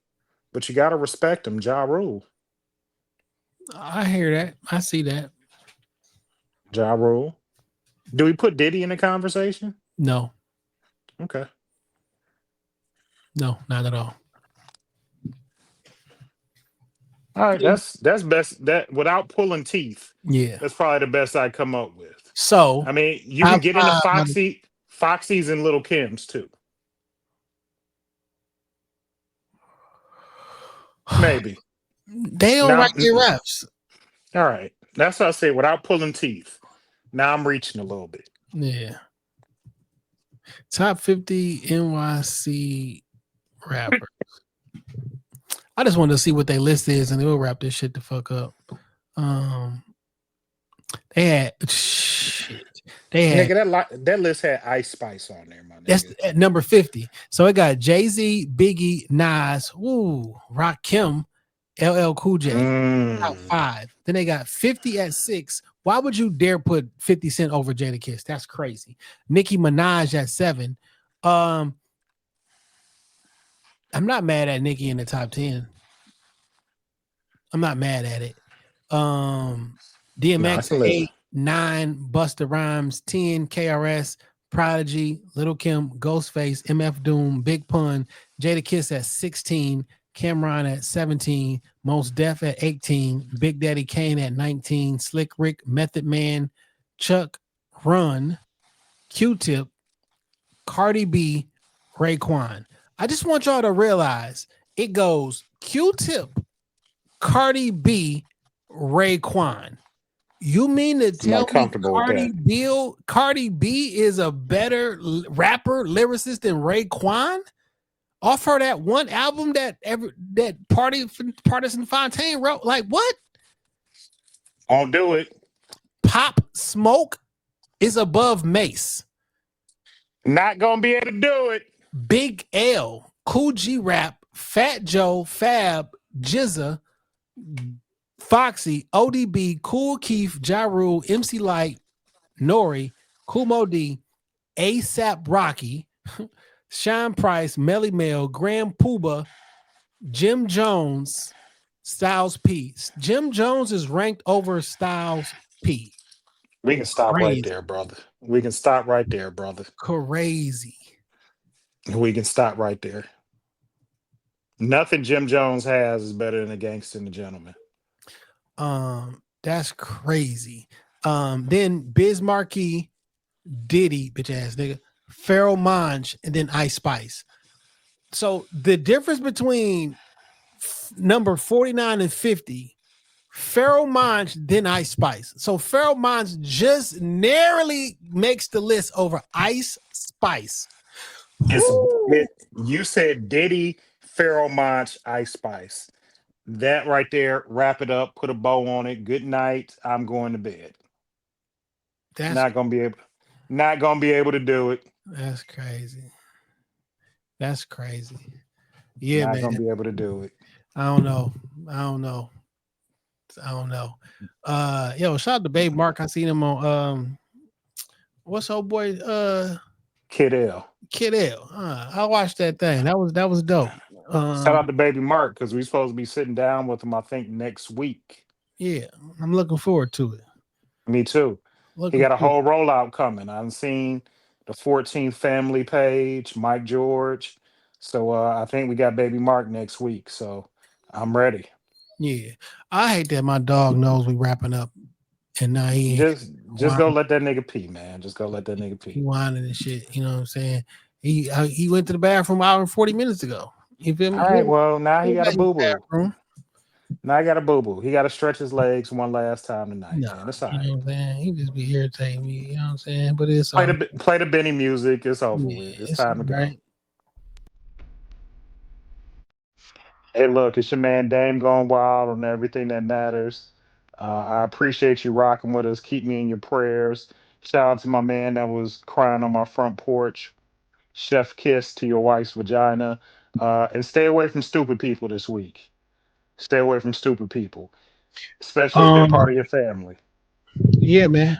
but you got to respect him. Ja Rule. I hear that. I see that. Ja Rule. Do we put Diddy in the conversation? No. Okay. No, not at all. All right, that's best. That without pulling teeth. Yeah. That's probably the best I come up with. So I mean, you can get into Foxy's and Little Kim's too. Maybe. They don't write their raps. All right. That's what I say without pulling teeth. Now I'm reaching a little bit. Yeah. Top 50 NYC rappers. I just wanted to see what their list is, and we'll wrap this shit the fuck up. They had nigga, that list had Ice Spice on there, my nigga. That's at number 50. So it got Jay-Z, Biggie, Nas, Rakim, LL Cool J, top 5. Then they got 50 at 6. Why would you dare put 50 Cent over Jadakiss? That's crazy. Nicki Minaj at 7. I'm not mad at Nicki in the top 10. I'm not mad at it. DMX 8, 9, Busta Rhymes 10, KRS, Prodigy, Little Kim, Ghostface, MF Doom, Big Pun, Jadakiss at 16, Cameron at 17, Mos Def at 18, Big Daddy Kane at 19, Slick Rick, Method Man, Chuck, Run, Q-Tip, Cardi B, Raekwon. I just want y'all to realize it goes Q-Tip, Cardi B, Raekwon. You mean to tell me Cardi B is a better rapper, lyricist than Raekwon? Off her that one album that Partisan Fontaine wrote? Like what? I'll do it. Pop Smoke is above Mace. Not gonna be able to do it. Big L, Cool G Rap, Fat Joe, Fab, Jizza, Foxy, ODB, Cool Keith, Ja Rule, MC Light, Nori, Kool Mo D, ASAP Rocky, Sean Price, Melly Mel, Graham Puba, Jim Jones, Styles P. Jim Jones is ranked over Styles P. We can stop right there, brother. Crazy. We can stop right there. Nothing Jim Jones has is better than a Gangsta and a Gentleman. That's crazy. Then Biz Markie, Diddy, bitch ass nigga, Pharoah Monch, and then Ice Spice. So the difference between number 49 and 50, Pharoah Monch, then Ice Spice. So Pharoah Monch just narrowly makes the list over Ice Spice. You said Diddy, Pharoah Monch, Ice Spice. That right there, wrap it up, put a bow on it. Good night. I'm going to bed. That's Not gonna be able to do it. that's crazy. That's crazy. Yeah, Not gonna man. be able to do it. I don't know. I don't know. Yo, shout out to Babe Mark. I seen him on what's old boy Kid L. Kid L. I watched that thing. That was dope. Shout out to Baby Mark because we supposed to be sitting down with him, I think, next week. Yeah, I'm looking forward to it. Me too. He Looking got a forward. whole rollout coming. I've seen the 14 family page, Mike George. So I think we got Baby Mark next week. So I'm ready. Yeah, I hate that my dog knows we wrapping up, and now he ain't Just go let that nigga pee, man. Just go let that nigga he pee. whining and shit. You know what I'm saying? He went to the bathroom an hour and 40 minutes ago. You feel me? All right, well, now he He got a went to the boo boo. bathroom. Now I got a boo boo. He got to stretch his legs one last time tonight, No, man. It's all you know right. what I'm saying? He just be irritating me. You know what I'm saying? But it's Play all the play the Benny music. It's over yeah, with. It's it's all time to go. right. Hey, look, it's your man Dame going wild on everything that matters. I appreciate you rocking with us. Keep me in your prayers. Shout out to my man that was crying on my front porch. Chef kiss to your wife's vagina. And stay away from stupid people this week. Stay away from stupid people, especially if they're part Um, of your family. yeah, man.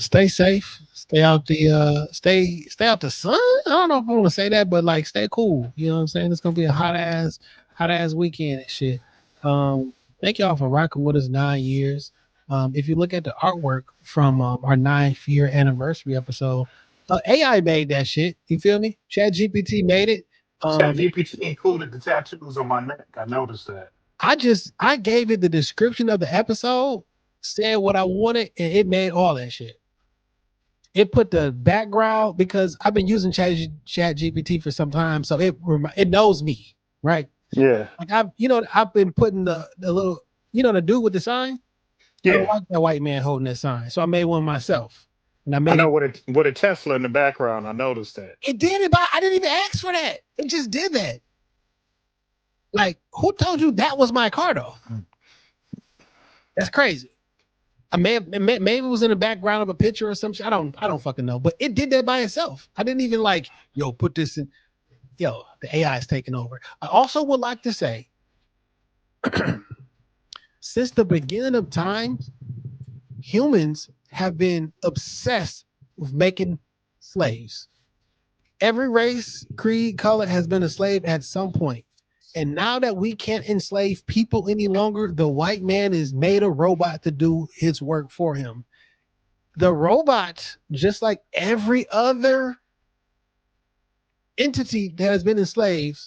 Stay safe. Stay out the stay out the sun. I don't know if I want to say that, but like stay cool. You know what I'm saying? It's gonna be a hot ass weekend and shit. Thank y'all for rocking with us 9 years. If you look at the artwork from our 9th year anniversary episode, AI made that shit. You feel me? Chat GPT made it. Um, ChatGPT included the tattoos on my neck. I noticed that. I gave it the description of the episode, said what I wanted, and it made all that shit. It put the background because I've been using Chat GPT for some time, so it knows me, right? Yeah, Like I've been putting the little the dude with the sign. I don't yeah. like that white man holding that sign, so I made one myself, and I I made know it. what a Tesla in the background. I noticed that. It did it, but I didn't even ask for that. It just did that. Like, who told you that was my car though? That's crazy. Maybe it was in the background of a picture or something. I don't fucking know. But it did that by itself. I didn't even like, yo, put this in. Yo, the AI is taking over. I also would like to say, since the beginning of time, humans have been obsessed with making slaves. Every race, creed, color has been a slave at some point. And now that we can't enslave people any longer, the white man has made a robot to do his work for him. The robot, just like every other entity that has been enslaved,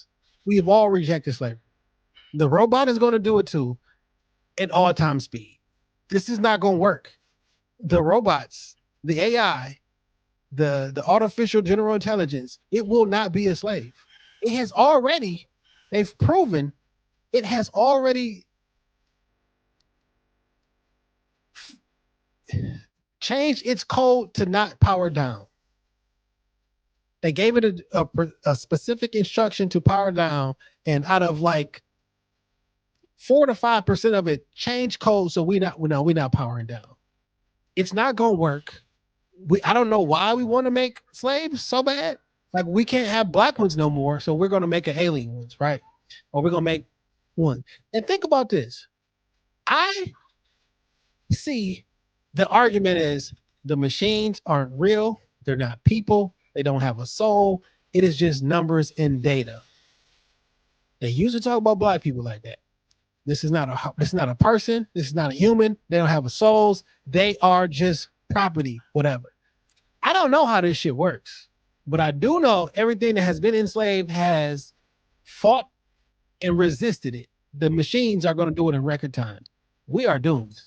we have all rejected slavery. The robot is going to do it too at all time speed. This is not going to work. The robots, the AI, the artificial general intelligence, it will not be a slave. It has already, they've proven it has already changed its code to not power down. They gave it a specific instruction to power down, and out of like 4 to 5% of it change code, so we're not powering down. It's not gonna work. I don't know why we want to make slaves so bad. Like we can't have black ones no more, so we're gonna make an alien ones, right? Or we're gonna make one. And think about this. I see the argument is the machines aren't real, they're not people, they don't have a soul, it is just numbers and data. They used to talk about black people like that. This is not a person, this is not a human, they don't have a souls, they are just property, whatever. I don't know how this shit works, but I do know everything that has been enslaved has fought and resisted it. The machines are going to do it in record time. We are doomed.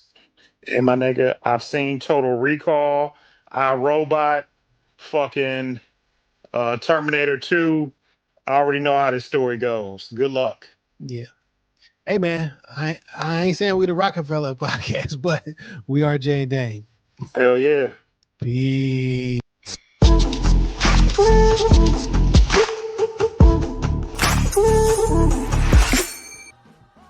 And my nigga, I've seen Total Recall, I Robot, fucking Terminator 2. I already know how this story goes. Good luck. Yeah. Hey man, I ain't saying we the Rockefeller podcast, but we are Jay and Dane. Hell yeah. Peace.